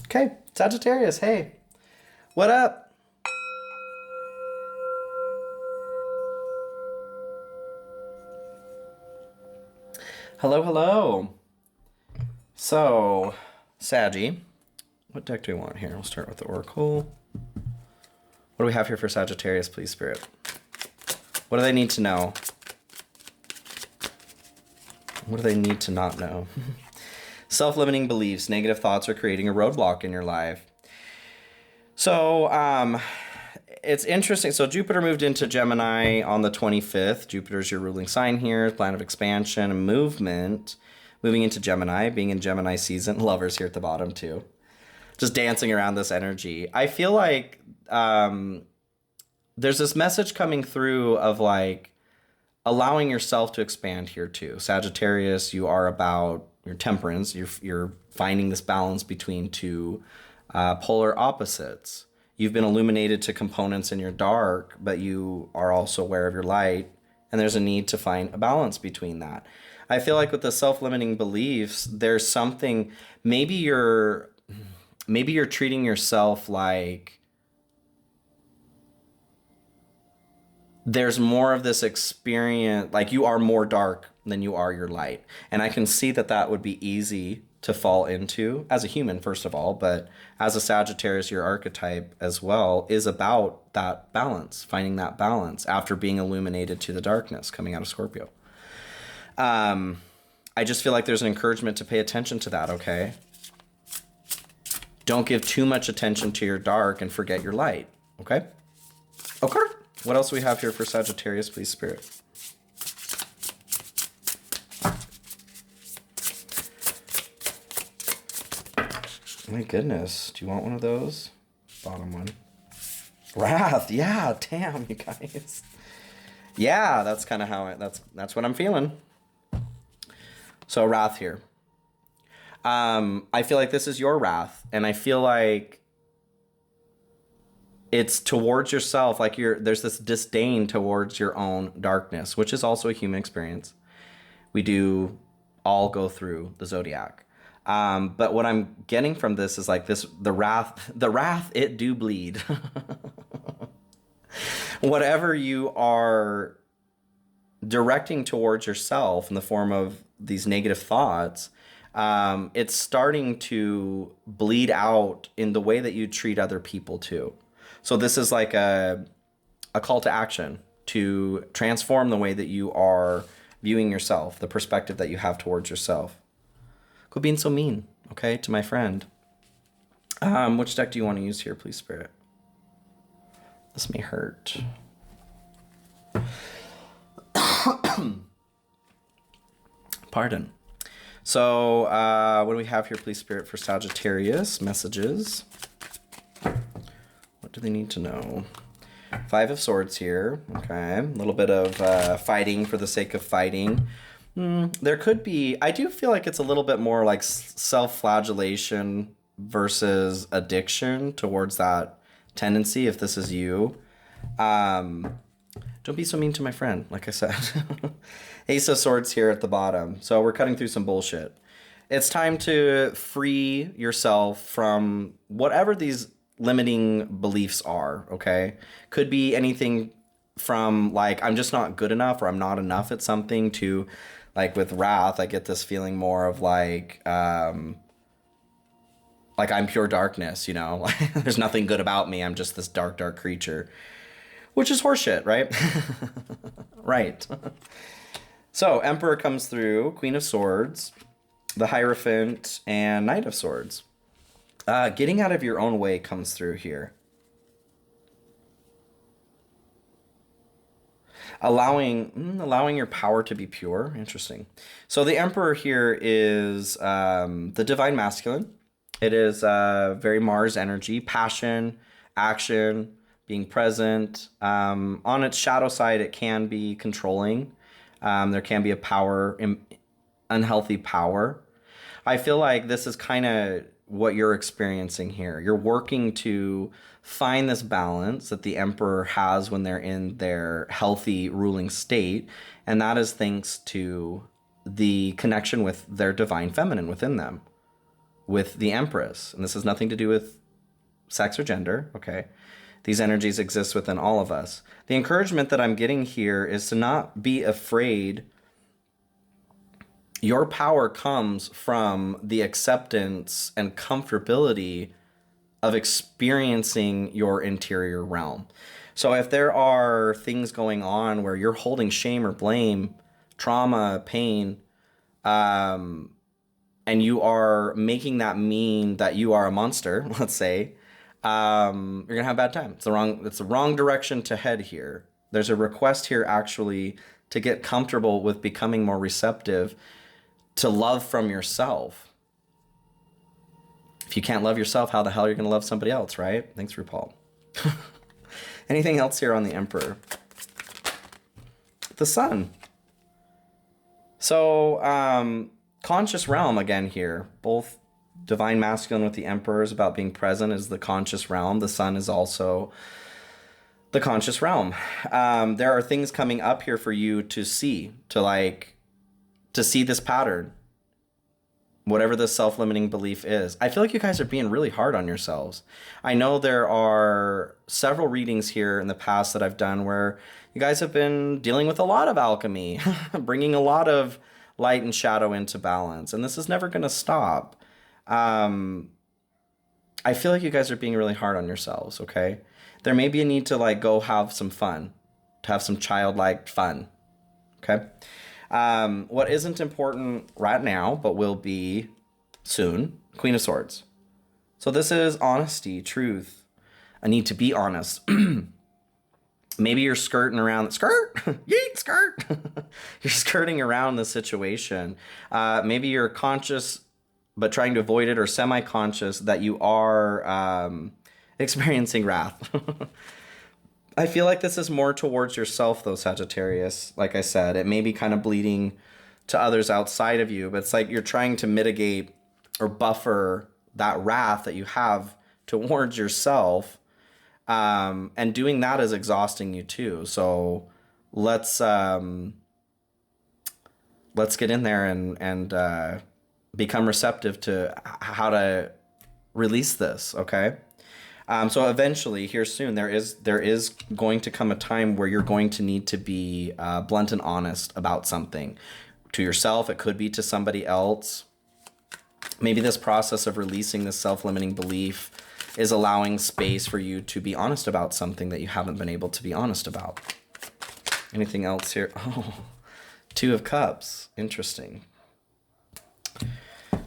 Okay, Sagittarius, hey, what up? Hello, hello. So, Saggy, what deck do we want here? We'll start with the Oracle. What do we have here for Sagittarius, please, Spirit? What do they need to know? What do they need to not know? Self-limiting beliefs, negative thoughts are creating a roadblock in your life. So, it's interesting. So Jupiter moved into Gemini on the 25th. Jupiter's your ruling sign here, plan of expansion and movement. Moving into Gemini, being in Gemini season. Lovers here at the bottom too. Just dancing around this energy. I feel like there's this message coming through of like allowing yourself to expand here too. Sagittarius, you are about your temperance. You're finding this balance between two polar opposites. You've been illuminated to components in your dark, but you are also aware of your light, and there's a need to find a balance between that. I feel like with the self-limiting beliefs, there's something, maybe you're treating yourself like there's more of this experience, like you are more dark than you are your light. And I can see that that would be easy to fall into as a human, first of all, but as a Sagittarius, your archetype as well is about that balance, finding that balance after being illuminated to the darkness coming out of Scorpio. I just feel like there's an encouragement to pay attention to that, okay? Don't give too much attention to your dark and forget your light, okay? Okay. What else do we have here for Sagittarius, please, Spirit? My goodness, do you want one of those? Bottom one. Wrath, yeah, damn, you guys. Yeah, that's kind of how that's what I'm feeling. So wrath here. I feel like this is your wrath, and I feel like it's towards yourself, like there's this disdain towards your own darkness, which is also a human experience. We do all go through the zodiac. But what I'm getting from this is like this, the wrath, it do bleed. Whatever you are directing towards yourself in the form of these negative thoughts, it's starting to bleed out in the way that you treat other people too. So this is like a call to action to transform the way that you are viewing yourself, the perspective that you have towards yourself. Quit being so mean, okay, to my friend. Which deck do you want to use here, please, Spirit? This may hurt. Pardon. So, what do we have here, please, Spirit, for Sagittarius? Messages. What do they need to know? Five of Swords here. Okay. A little bit of fighting for the sake of fighting. There could be, I do feel like it's a little bit more like self-flagellation versus addiction towards that tendency, if this is you. Don't be so mean to my friend, like I said. Ace of Swords here at the bottom. So we're cutting through some bullshit. It's time to free yourself from whatever these limiting beliefs are, okay? Could be anything from like, I'm just not good enough or I'm not enough at something to like with wrath, I get this feeling more of like I'm pure darkness, you know? There's nothing good about me. I'm just this dark, dark creature, which is horseshit, right? Right. So Emperor comes through, Queen of Swords, the Hierophant, and Knight of Swords. Getting out of your own way comes through here. Allowing your power to be pure. Interesting. So the Emperor here is the divine masculine. It is very Mars energy, passion, action, being present. On its shadow side, it can be controlling. There can be a power, unhealthy power. I feel like this is kind of what you're experiencing here. You're working to find this balance that the Emperor has when they're in their healthy ruling state, and that is thanks to the connection with their divine feminine within them, with the Empress. And this has nothing to do with sex or gender, okay? These energies exist within all of us. The encouragement that I'm getting here is to not be afraid. Your power comes from the acceptance and comfortability of experiencing your interior realm. So if there are things going on where you're holding shame or blame, trauma, pain, and you are making that mean that you are a monster, let's say, you're gonna have a bad time. It's the wrong direction to head here. There's a request here actually to get comfortable with becoming more receptive to love from yourself. If you can't love yourself, how the hell are you going to love somebody else, right? Thanks, RuPaul. Anything else here on the Emperor? The Sun. So, conscious realm again here. Both divine masculine with the Emperor is about being present is the conscious realm. The Sun is also the conscious realm. There are things coming up here for you to see, to see this pattern, whatever the self-limiting belief is. I feel like you guys are being really hard on yourselves. I know there are several readings here in the past that I've done where you guys have been dealing with a lot of alchemy, bringing a lot of light and shadow into balance, and this is never going to stop. I feel like you guys are being really hard on yourselves, okay? There may be a need to go have some fun, to have some childlike fun, okay? What isn't important right now, but will be soon, Queen of Swords. So this is honesty, truth, a need to be honest. Maybe you're skirting around, yeet, skirt. You're skirting around the situation. Maybe you're conscious, but trying to avoid it, or semi-conscious that you are experiencing wrath. I feel like this is more towards yourself, though, Sagittarius. Like I said, it may be kind of bleeding to others outside of you, but it's like you're trying to mitigate or buffer that wrath that you have towards yourself. And doing that is exhausting you too. So let's get in there and become receptive to how to release this, okay? So eventually, here soon, there is going to come a time where you're going to need to be blunt and honest about something. To yourself, it could be to somebody else. Maybe this process of releasing this self-limiting belief is allowing space for you to be honest about something that you haven't been able to be honest about. Anything else here? Oh, Two of Cups. Interesting.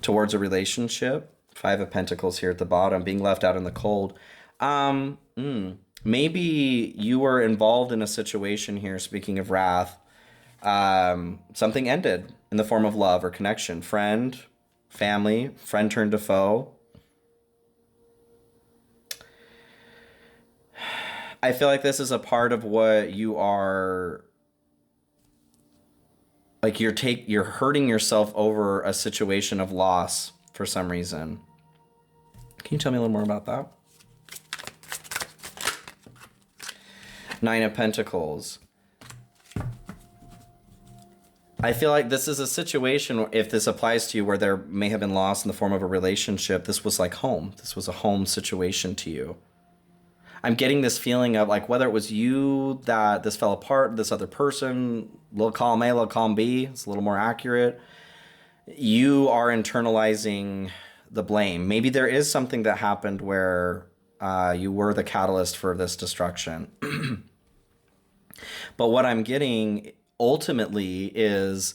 Towards a relationship. Five of Pentacles here at the bottom, being left out in the cold. Maybe you were involved in a situation here, speaking of wrath. Something ended in the form of love or connection. Friend, family, friend turned to foe. I feel like this is a part of what you are, like you're hurting yourself over a situation of loss for some reason. Can you tell me a little more about that? Nine of Pentacles. I feel like this is a situation, if this applies to you, where there may have been loss in the form of a relationship. This was like home. This was a home situation to you. I'm getting this feeling of like whether it was you that this fell apart, this other person, little column A, little column B, it's a little more accurate. You are internalizing the blame. Maybe there is something that happened where you were the catalyst for this destruction. But what I'm getting ultimately is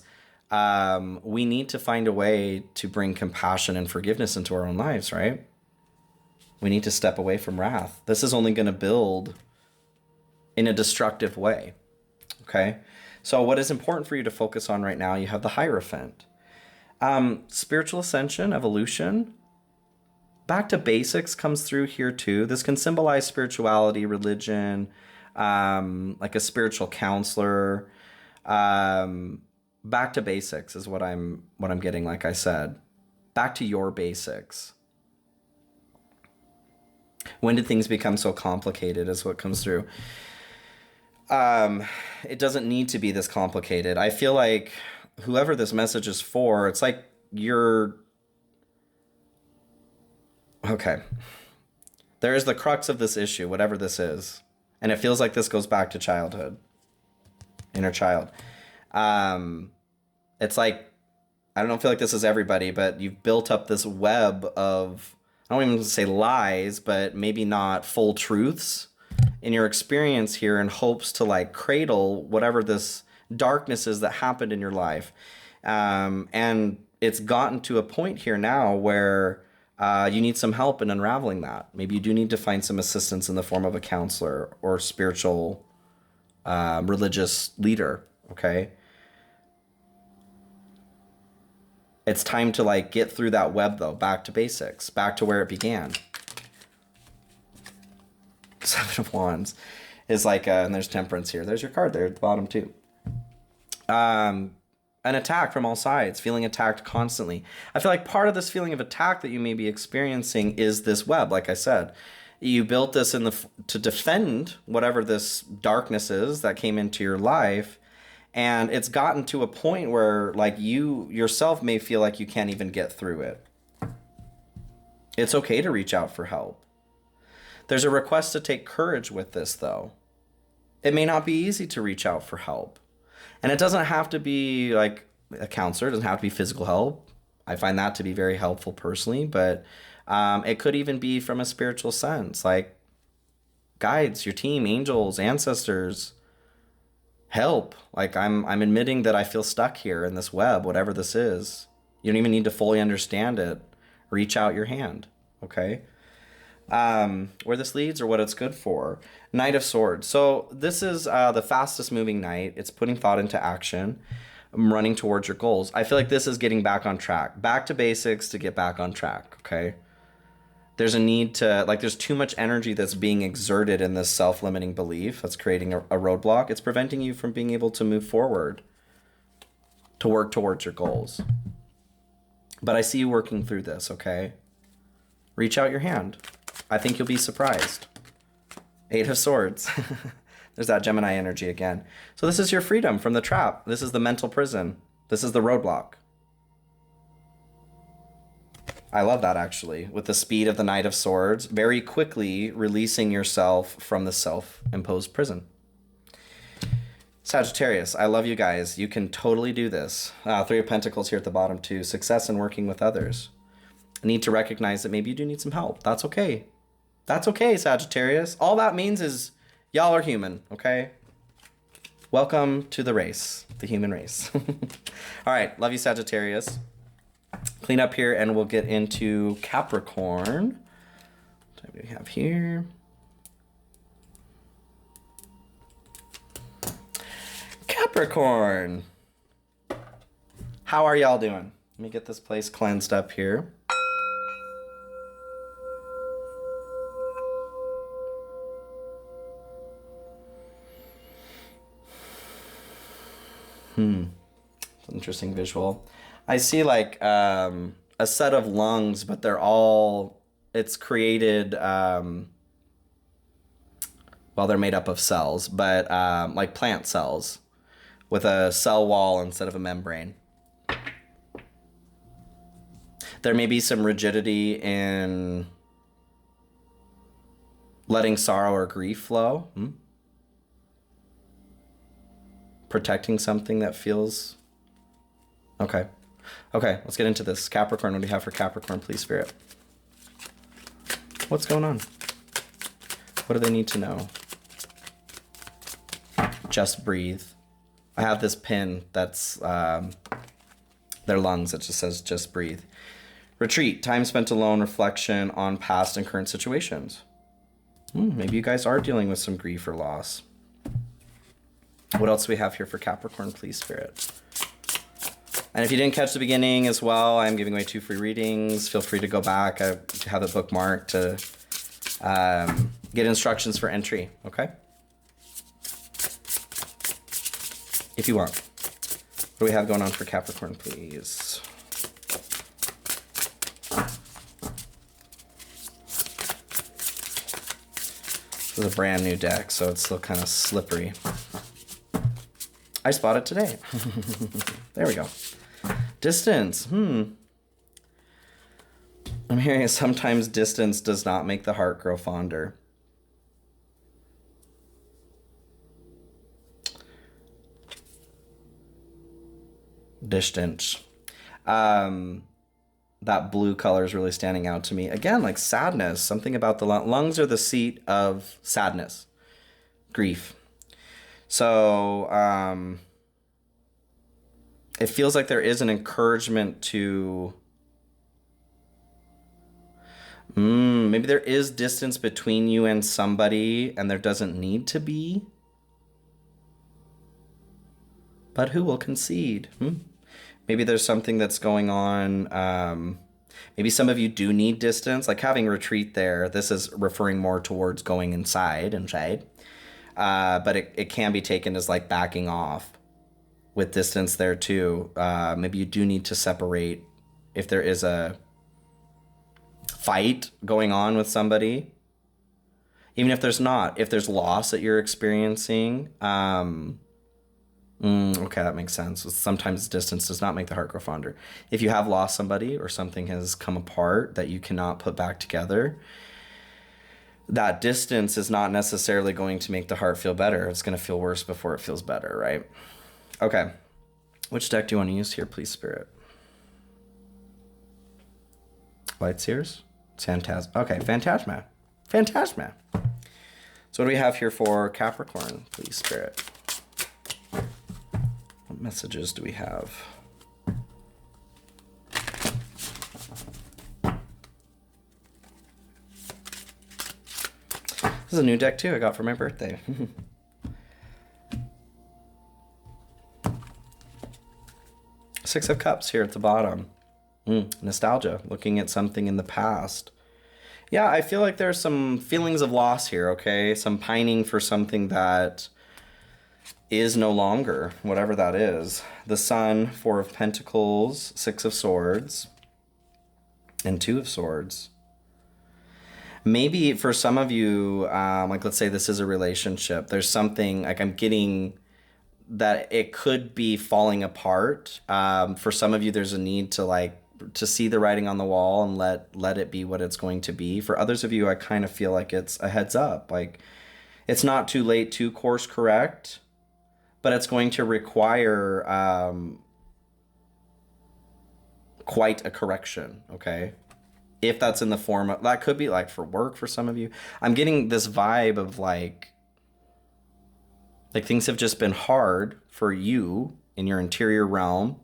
we need to find a way to bring compassion and forgiveness into our own lives, right? We need to step away from wrath. This is only going to build in a destructive way, okay? So what is important for you to focus on right now, you have the Hierophant. Spiritual ascension, evolution, back to basics comes through here too. This can symbolize spirituality, religion, like a spiritual counselor. Back to basics is what I'm getting, like I said. Back to your basics. When did things become so complicated is what comes through. It doesn't need to be this complicated. I feel like whoever this message is for, it's like you're... Okay. There is the crux of this issue, whatever this is. And it feels like this goes back to childhood. Inner child. It's like, I don't feel like this is everybody, but you've built up this web of, I don't even say lies, but maybe not full truths in your experience here in hopes to like cradle whatever this darkness is that happened in your life. And it's gotten to a point here now where you need some help in unraveling that. Maybe you do need to find some assistance in the form of a counselor or spiritual religious leader, okay? It's time to like get through that web though, back to basics, back to where it began. Seven of Wands is like, and there's Temperance here. There's your card there at the bottom too. An attack from all sides, feeling attacked constantly. I feel like part of this feeling of attack that you may be experiencing is this web, like I said. You built this to defend whatever this darkness is that came into your life. And it's gotten to a point where like you yourself may feel like you can't even get through it. It's okay to reach out for help. There's a request to take courage with this though. It may not be easy to reach out for help. And it doesn't have to be like a counselor. It doesn't have to be physical help. I find that to be very helpful personally, but it could even be from a spiritual sense, like guides, your team, angels, ancestors, help. Like I'm admitting that I feel stuck here in this web, whatever this is. You don't even need to fully understand it. Reach out your hand, okay? Where this leads or what it's good for. Knight of Swords. So this is the fastest moving knight. It's putting thought into action. Running towards your goals. I feel like this is getting back on track. Back to basics to get back on track, okay? There's a need to, like there's too much energy that's being exerted in this self-limiting belief that's creating a roadblock. It's preventing you from being able to move forward, to work towards your goals. But I see you working through this, okay? Reach out your hand. I think you'll be surprised. Eight of Swords. There's that Gemini energy again. So this is your freedom from the trap. This is the mental prison. This is the roadblock. I love that actually. With the speed of the Knight of Swords, very quickly releasing yourself from the self-imposed prison. Sagittarius, I love you guys. You can totally do this. Three of Pentacles here at the bottom too. Success in working with others. I need to recognize that maybe you do need some help. That's okay. That's okay, Sagittarius. All that means is y'all are human, okay? Welcome to the race, the human race. All right, love you, Sagittarius. Clean up here and we'll get into Capricorn. What do we have here? Capricorn. How are y'all doing? Let me get this place cleansed up here. Interesting visual. I see like a set of lungs, but it's created, well, they're made up of cells, but like plant cells with a cell wall instead of a membrane. There may be some rigidity in letting sorrow or grief flow. Protecting something that feels... Okay, let's get into this. Capricorn, what do you have for Capricorn, please, Spirit? What's going on? What do they need to know? Just breathe. I have this pin that's their lungs. It just says, just breathe. Retreat, time spent alone, reflection on past and current situations. Maybe you guys are dealing with some grief or loss. What else do we have here for Capricorn, please, Spirit? And if you didn't catch the beginning as well, I'm giving away 2 free readings. Feel free to go back. I have it bookmarked to get instructions for entry, okay? If you want. What do we have going on for Capricorn, please? This is a brand new deck, so it's still kind of slippery. I spotted today. There we go. Distance. I'm hearing sometimes distance does not make the heart grow fonder. Distance. That blue color is really standing out to me. Again, like sadness. Something about the lungs are the seat of sadness, grief. So it feels like there is an encouragement to maybe there is distance between you and somebody, and there doesn't need to be. But who will concede? Maybe there's something that's going on. Maybe some of you do need distance, like having retreat there. This is referring more towards going inside. But it can be taken as like backing off with distance there too. Maybe you do need to separate if there is a fight going on with somebody. Even if there's not, if there's loss that you're experiencing. Okay, that makes sense. Sometimes distance does not make the heart grow fonder. If you have lost somebody or something has come apart that you cannot put back together, that distance is not necessarily going to make the heart feel better. It's going to feel worse before it feels better, right? Okay. Which deck do you want to use here, please, Spirit? Light Seers? Phantasma. Okay, Phantasma. Phantasma. So what do we have here for Capricorn, please, Spirit? What messages do we have? This is a new deck too I got for my birthday. Six of Cups here at the bottom. Nostalgia, looking at something in the past. Yeah, I feel like there's some feelings of loss here, okay? Some pining for something that is no longer, whatever that is. The Sun, 4 of Pentacles, 6 of Swords, and 2 of Swords. Maybe for some of you, like let's say this is a relationship, there's something, like I'm getting that it could be falling apart. For some of you, there's a need to see the writing on the wall and let it be what it's going to be. For others of you, I kind of feel like it's a heads up. Like it's not too late to course correct, but it's going to require quite a correction, okay? If that's in the form of, that could be like for work for some of you. I'm getting this vibe of like things have just been hard for you in your interior realm,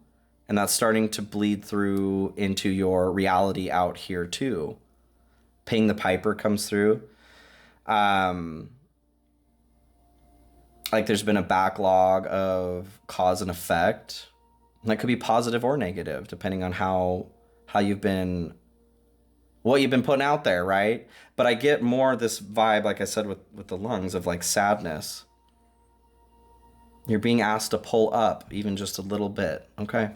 and that's starting to bleed through into your reality out here too. Paying the piper comes through. Like there's been a backlog of cause and effect. That could be positive or negative, depending on how you've been, what you've been putting out there, right? But I get more this vibe, like I said, with the lungs, of like sadness. You're being asked to pull up even just a little bit, okay?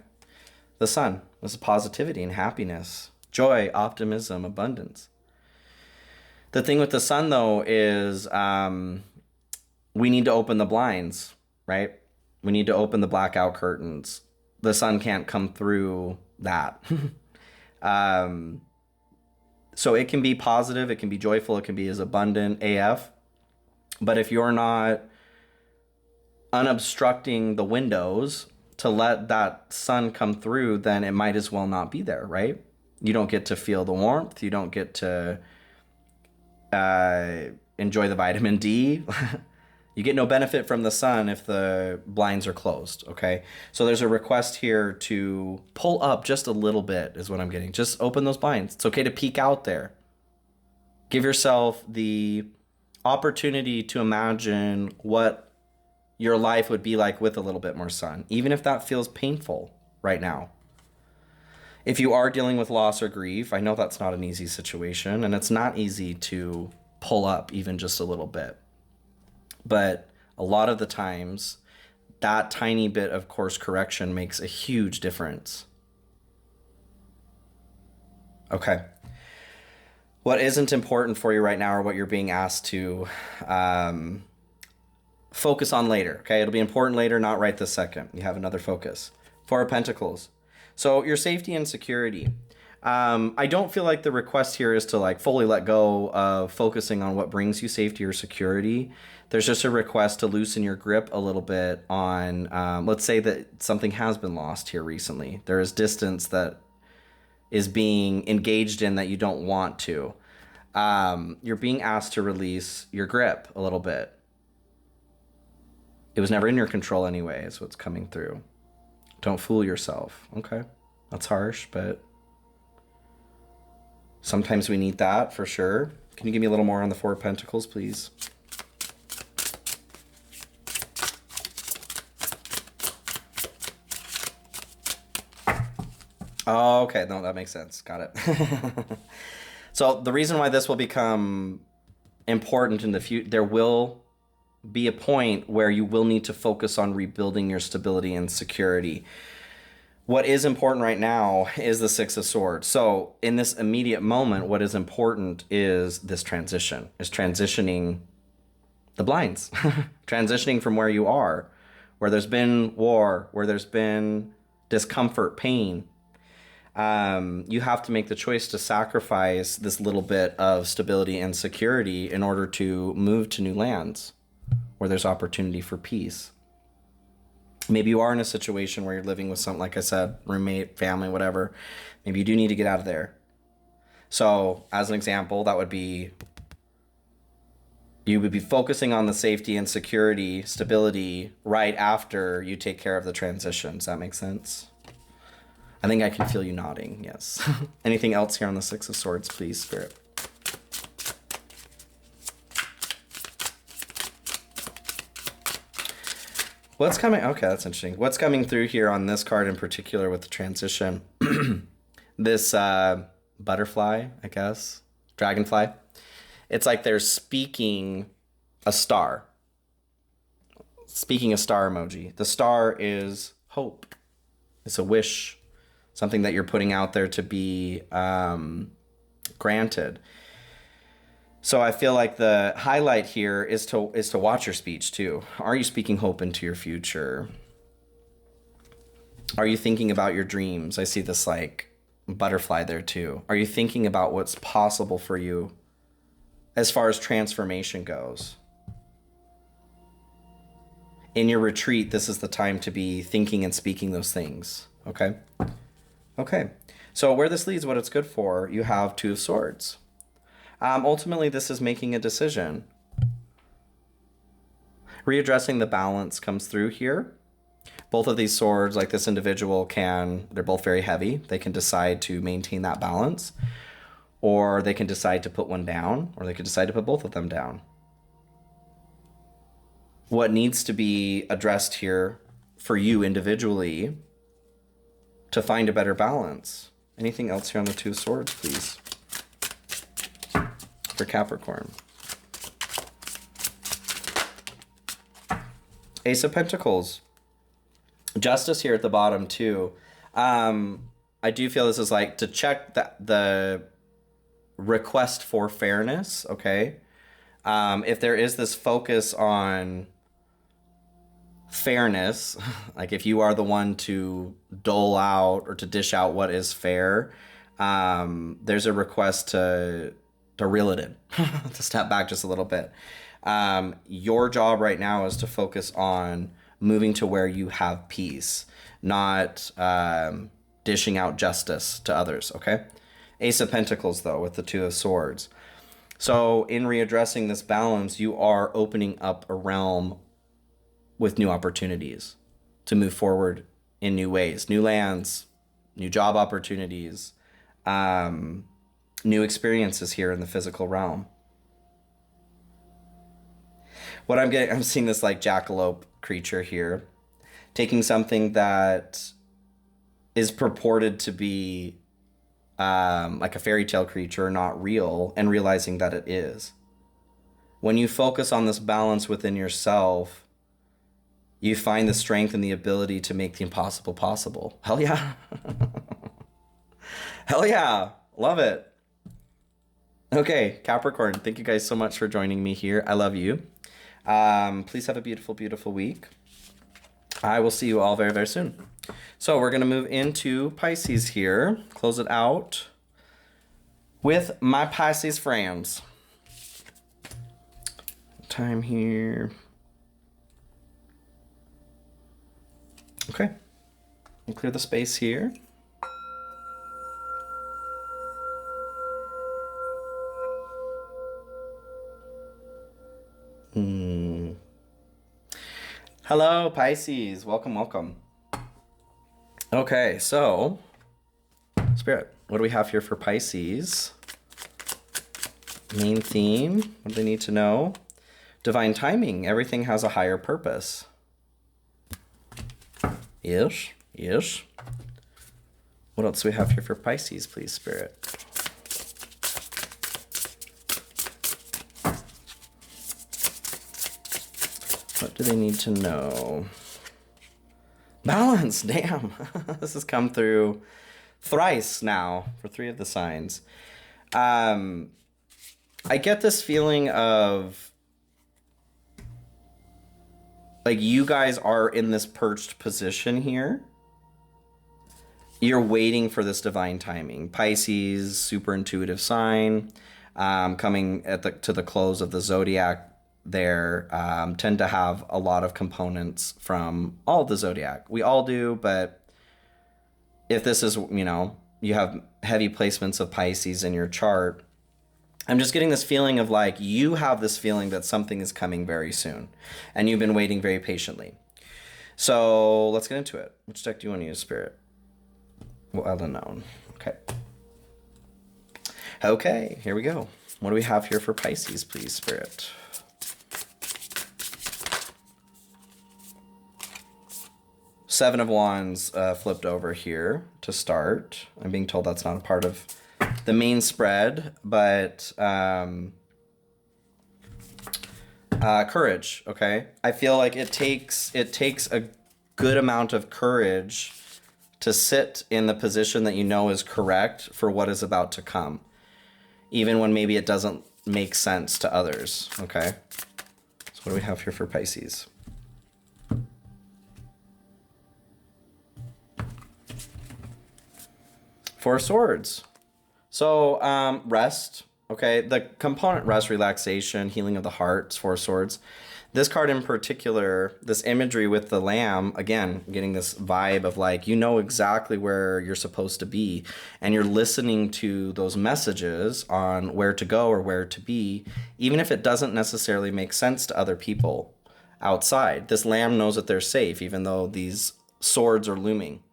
The Sun, this is positivity and happiness, joy, optimism, abundance. The thing with the Sun, though, is we need to open the blinds, right? We need to open the blackout curtains. The Sun can't come through that. So it can be positive, it can be joyful, it can be as abundant AF. But if you're not unobstructing the windows to let that sun come through, then it might as well not be there, right? You don't get to feel the warmth. You don't get to enjoy the vitamin D. You get no benefit from the sun if the blinds are closed, okay? So there's a request here to pull up just a little bit is what I'm getting. Just open those blinds. It's okay to peek out there. Give yourself the opportunity to imagine what your life would be like with a little bit more sun, even if that feels painful right now. If you are dealing with loss or grief, I know that's not an easy situation, and it's not easy to pull up even just a little bit. But a lot of the times, that tiny bit of course correction makes a huge difference. Okay. What isn't important for you right now, or what you're being asked to focus on later, okay? It'll be important later, not right this second. You have another focus. Four of Pentacles. So your safety and security. I don't feel like the request here is to like fully let go of focusing on what brings you safety or security. There's just a request to loosen your grip a little bit on, let's say that something has been lost here recently. There is distance that is being engaged in that you don't want to. You're being asked to release your grip a little bit. It was never in your control anyway, is what's coming through. Don't fool yourself. Okay, that's harsh, but sometimes we need that for sure. Can you give me a little more on the Four of Pentacles, please? Oh, okay, no, that makes sense. Got it. So the reason why this will become important in the future, there will be a point where you will need to focus on rebuilding your stability and security. What is important right now is the Six of Swords. So in this immediate moment, what is important is this transition, is transitioning the blinds, transitioning from where you are, where there's been war, where there's been discomfort, pain. You have to make the choice to sacrifice this little bit of stability and security in order to move to new lands where there's opportunity for peace. Maybe you are in a situation where you're living with something, like I said, roommate, family, whatever. Maybe you do need to get out of there. So as an example, that would be, you would be focusing on the safety and security, stability right after you take care of the transition. Does that make sense? I think I can feel you nodding, yes. Anything else here on the Six of Swords, please, Spirit? What's coming? Okay, that's interesting. What's coming through here on this card in particular with the transition? This butterfly, I guess, dragonfly. It's like they're speaking a star. Speaking a star emoji. The star is hope. It's a wish. Something that you're putting out there to be granted. So I feel like the highlight here is to watch your speech too. Are you speaking hope into your future? Are you thinking about your dreams? I see this like butterfly there too. Are you thinking about what's possible for you as far as transformation goes? In your retreat, this is the time to be thinking and speaking those things. Okay? Okay. So where this leads, what it's good for, you have Two of Swords. Ultimately, this is making a decision. Readdressing the balance comes through here. Both of these swords, like this individual they're both very heavy. They can decide to maintain that balance, or they can decide to put one down, or they could decide to put both of them down. What needs to be addressed here for you individually to find a better balance? Anything else here on the Two of Swords, please? For Capricorn. Ace of Pentacles. Justice here at the bottom too. I do feel this is like to check the request for fairness, okay? If there is this focus on fairness, like if you are the one to dole out or to dish out what is fair, there's a request to reel it in, to step back just a little bit. Your job right now is to focus on moving to where you have peace, not dishing out justice to others, okay? Ace of Pentacles, though, with the Two of Swords. So in readdressing this balance, you are opening up a realm with new opportunities to move forward in new ways, new lands, new job opportunities, new experiences here in the physical realm. What I'm seeing this like jackalope creature here, taking something that is purported to be like a fairy tale creature, not real, and realizing that it is. When you focus on this balance within yourself, you find the strength and the ability to make the impossible possible. Hell yeah. Hell yeah. Love it. Okay, Capricorn, thank you guys so much for joining me here. I love you. Please have a beautiful, beautiful week. I will see you all very, very soon. So we're going to move into Pisces here. Close it out with my Pisces friends. Time here. Okay. And clear the space here. Hello, Pisces. Welcome, welcome. Okay, so, Spirit, what do we have here for Pisces? Main theme, what do they need to know? Divine timing, everything has a higher purpose. Yes, yes. What else do we have here for Pisces, please, Spirit? What do they need to know? Balance, damn. This has come through thrice now for 3 of the signs. I get this feeling of like you guys are in this perched position here. You're waiting for this divine timing. Pisces, super intuitive sign, coming at to the close of the zodiac. There tend to have a lot of components from all of the zodiac. We all do, but if this is, you know, you have heavy placements of Pisces in your chart, I'm just getting this feeling of like you have this feeling that something is coming very soon and you've been waiting very patiently. So let's get into it. Which deck do you want to use, Spirit? Well, unknown. Okay. Okay, here we go. What do we have here for Pisces, please, Spirit? Seven of Wands flipped over here to start. I'm being told that's not a part of the main spread, but courage, okay? I feel like it takes a good amount of courage to sit in the position that you know is correct for what is about to come, even when maybe it doesn't make sense to others, okay? So what do we have here for Pisces? Four of Swords. So rest, okay? The component rest, relaxation, healing of the heart, Four of Swords. This card in particular, this imagery with the lamb, again, getting this vibe of like, you know exactly where you're supposed to be and you're listening to those messages on where to go or where to be, even if it doesn't necessarily make sense to other people outside. This lamb knows that they're safe, even though these swords are looming.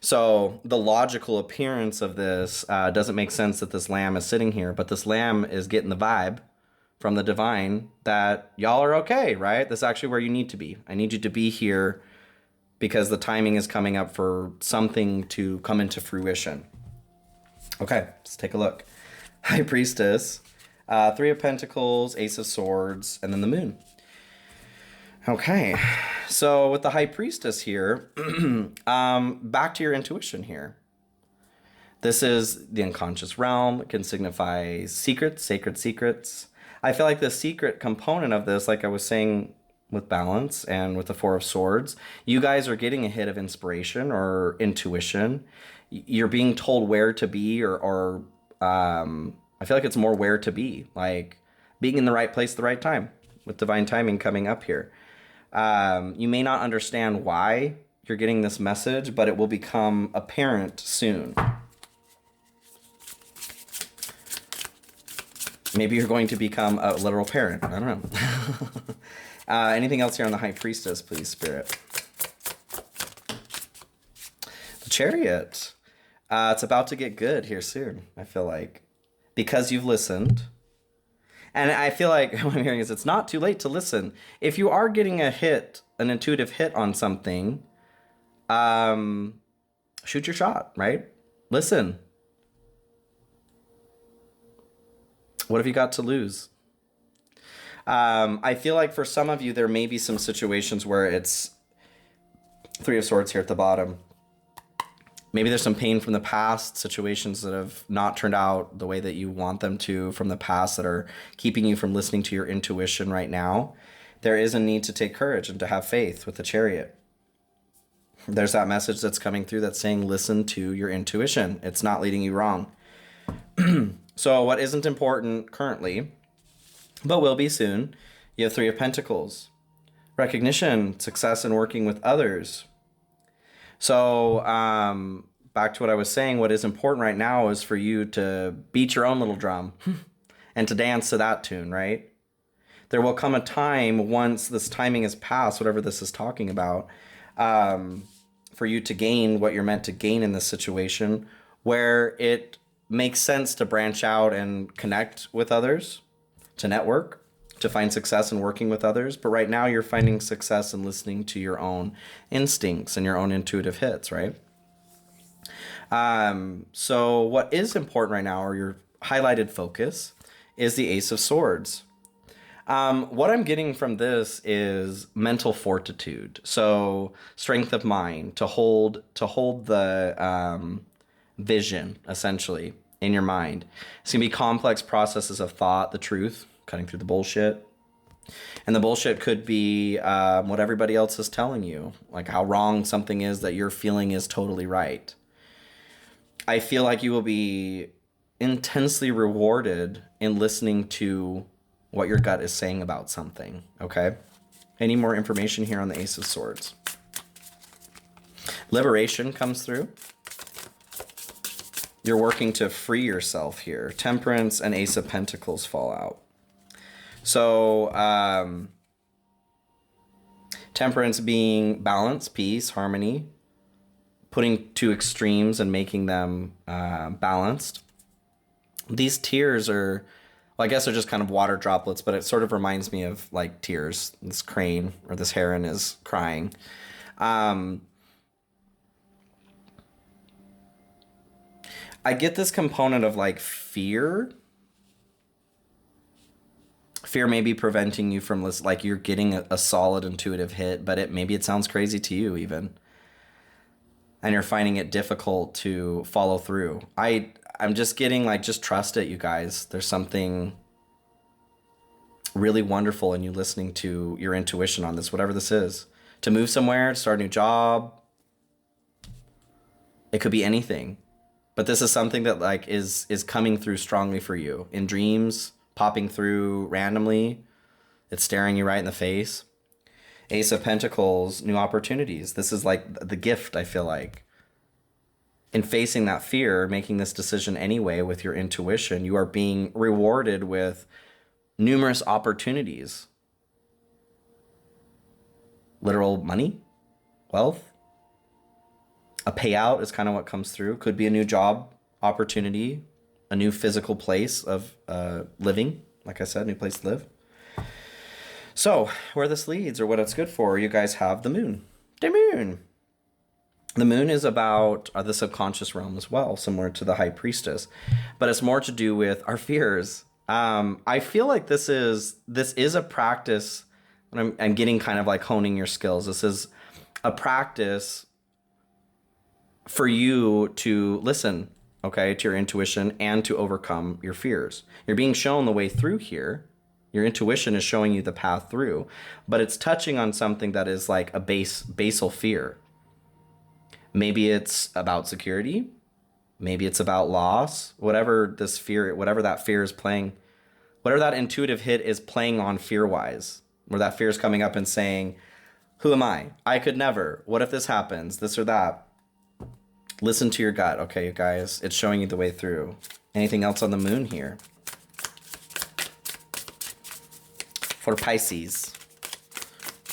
So the logical appearance of this doesn't make sense that this lamb is sitting here, but this lamb is getting the vibe from the divine that y'all are okay, right? This is actually where you need to be. I need you to be here because the timing is coming up for something to come into fruition. Okay, let's take a look. High Priestess, Three of Pentacles, Ace of Swords, and then the Moon. Okay, so with the High Priestess here, back to your intuition here. This is the unconscious realm. It can signify secrets, sacred secrets. I feel like the secret component of this, like I was saying with balance and with the Four of Swords, you guys are getting a hit of inspiration or intuition. You're being told where to be or I feel like it's more where to be, like being in the right place at the right time with divine timing coming up here. You may not understand why you're getting this message, but it will become apparent soon. Maybe you're going to become a literal parent. I don't know. Anything else here on the High Priestess, please, Spirit? The Chariot. It's about to get good here soon, I feel like. Because you've listened. And I feel like what I'm hearing is it's not too late to listen. If you are getting a hit, an intuitive hit on something, shoot your shot, right? Listen. What have you got to lose? I feel like for some of you, there may be some situations where it's Three of Swords here at the bottom. Maybe there's some pain from the past, situations that have not turned out the way that you want them to from the past that are keeping you from listening to your intuition right now. There is a need to take courage and to have faith with the Chariot. There's that message that's coming through that's saying, listen to your intuition. It's not leading you wrong. So what isn't important currently, but will be soon, you have Three of Pentacles. Recognition, success in working with others. So back to what I was saying, what is important right now is for you to beat your own little drum and to dance to that tune, right? There will come a time once this timing is past, whatever this is talking about, for you to gain what you're meant to gain in this situation, where it makes sense to branch out and connect with others, to network, to find success in working with others. But right now you're finding success in listening to your own instincts and your own intuitive hits, right? So what is important right now, or your highlighted focus, is the Ace of Swords. What I'm getting from this is mental fortitude. So strength of mind to hold the vision, essentially, in your mind. It's gonna be complex processes of thought, the truth, cutting through the bullshit. And the bullshit could be what everybody else is telling you, like how wrong something is that you're feeling is totally right. I feel like you will be intensely rewarded in listening to what your gut is saying about something, okay? Any more information here on the Ace of Swords? Liberation comes through. You're working to free yourself here. Temperance and Ace of Pentacles fall out. So, temperance being balance, peace, harmony, putting two extremes and making them balanced. These tears are, well, I guess they're just kind of water droplets, but it sort of reminds me of like tears. This crane or this heron is crying. I get this component of like fear. Fear may be preventing you from like you're getting a solid intuitive hit, but maybe it sounds crazy to you even. And you're finding it difficult to follow through. I'm just getting like, just trust it, you guys. There's something really wonderful in you listening to your intuition on this, whatever this is. To move somewhere, to start a new job. It could be anything. But this is something that like is coming through strongly for you. In dreams, popping through randomly. It's staring you right in the face. Ace of Pentacles, new opportunities. This is like the gift, I feel like. In facing that fear, making this decision anyway with your intuition, you are being rewarded with numerous opportunities. Literal money, wealth. A payout is kind of what comes through. Could be a new job opportunity, a new physical place of living. Like I said, new place to live. So where this leads, or what it's good for, you guys have the moon. The moon. The moon is about the subconscious realm as well, similar to the High Priestess. But it's more to do with our fears. I feel like this is a practice, and I'm getting kind of like honing your skills. This is a practice for you to listen, okay, to your intuition and to overcome your fears. You're being shown the way through here. Your intuition is showing you the path through, but it's touching on something that is like a basal fear. Maybe it's about security. Maybe it's about loss. Whatever this fear, whatever that fear is playing, whatever that intuitive hit is playing on fear-wise, where that fear is coming up and saying, who am I? I could never. What if this happens? This or that. Listen to your gut, okay, you guys? It's showing you the way through. Anything else on the moon here? for Pisces.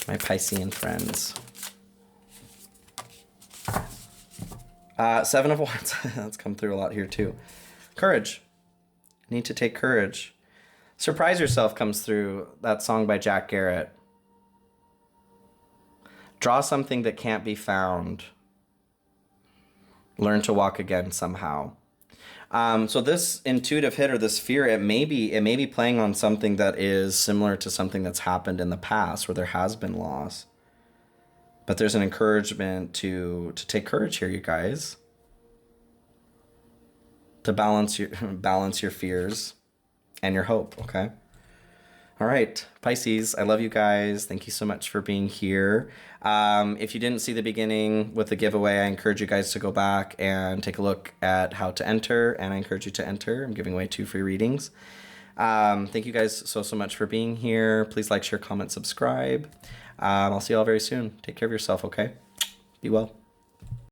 My Piscean friends. Seven of Wands. That's come through a lot here too. Courage. Need to take courage. Surprise Yourself comes through. That song by Jack Garrett. Draw something that can't be found. Learn to walk again somehow. So this intuitive hit or this fear, it may be playing on something that is similar to something that's happened in the past where there has been loss. But there's an encouragement to take courage here, you guys. To balance your fears and your hope, okay? All right, Pisces, I love you guys. Thank you so much for being here. If you didn't see the beginning with the giveaway, I encourage you guys to go back and take a look at how to enter, and I encourage you to enter. I'm giving away 2 free readings. Thank you guys so much for being here. Please like, share, comment, subscribe. I'll see you all very soon. Take care of yourself, okay? Be well.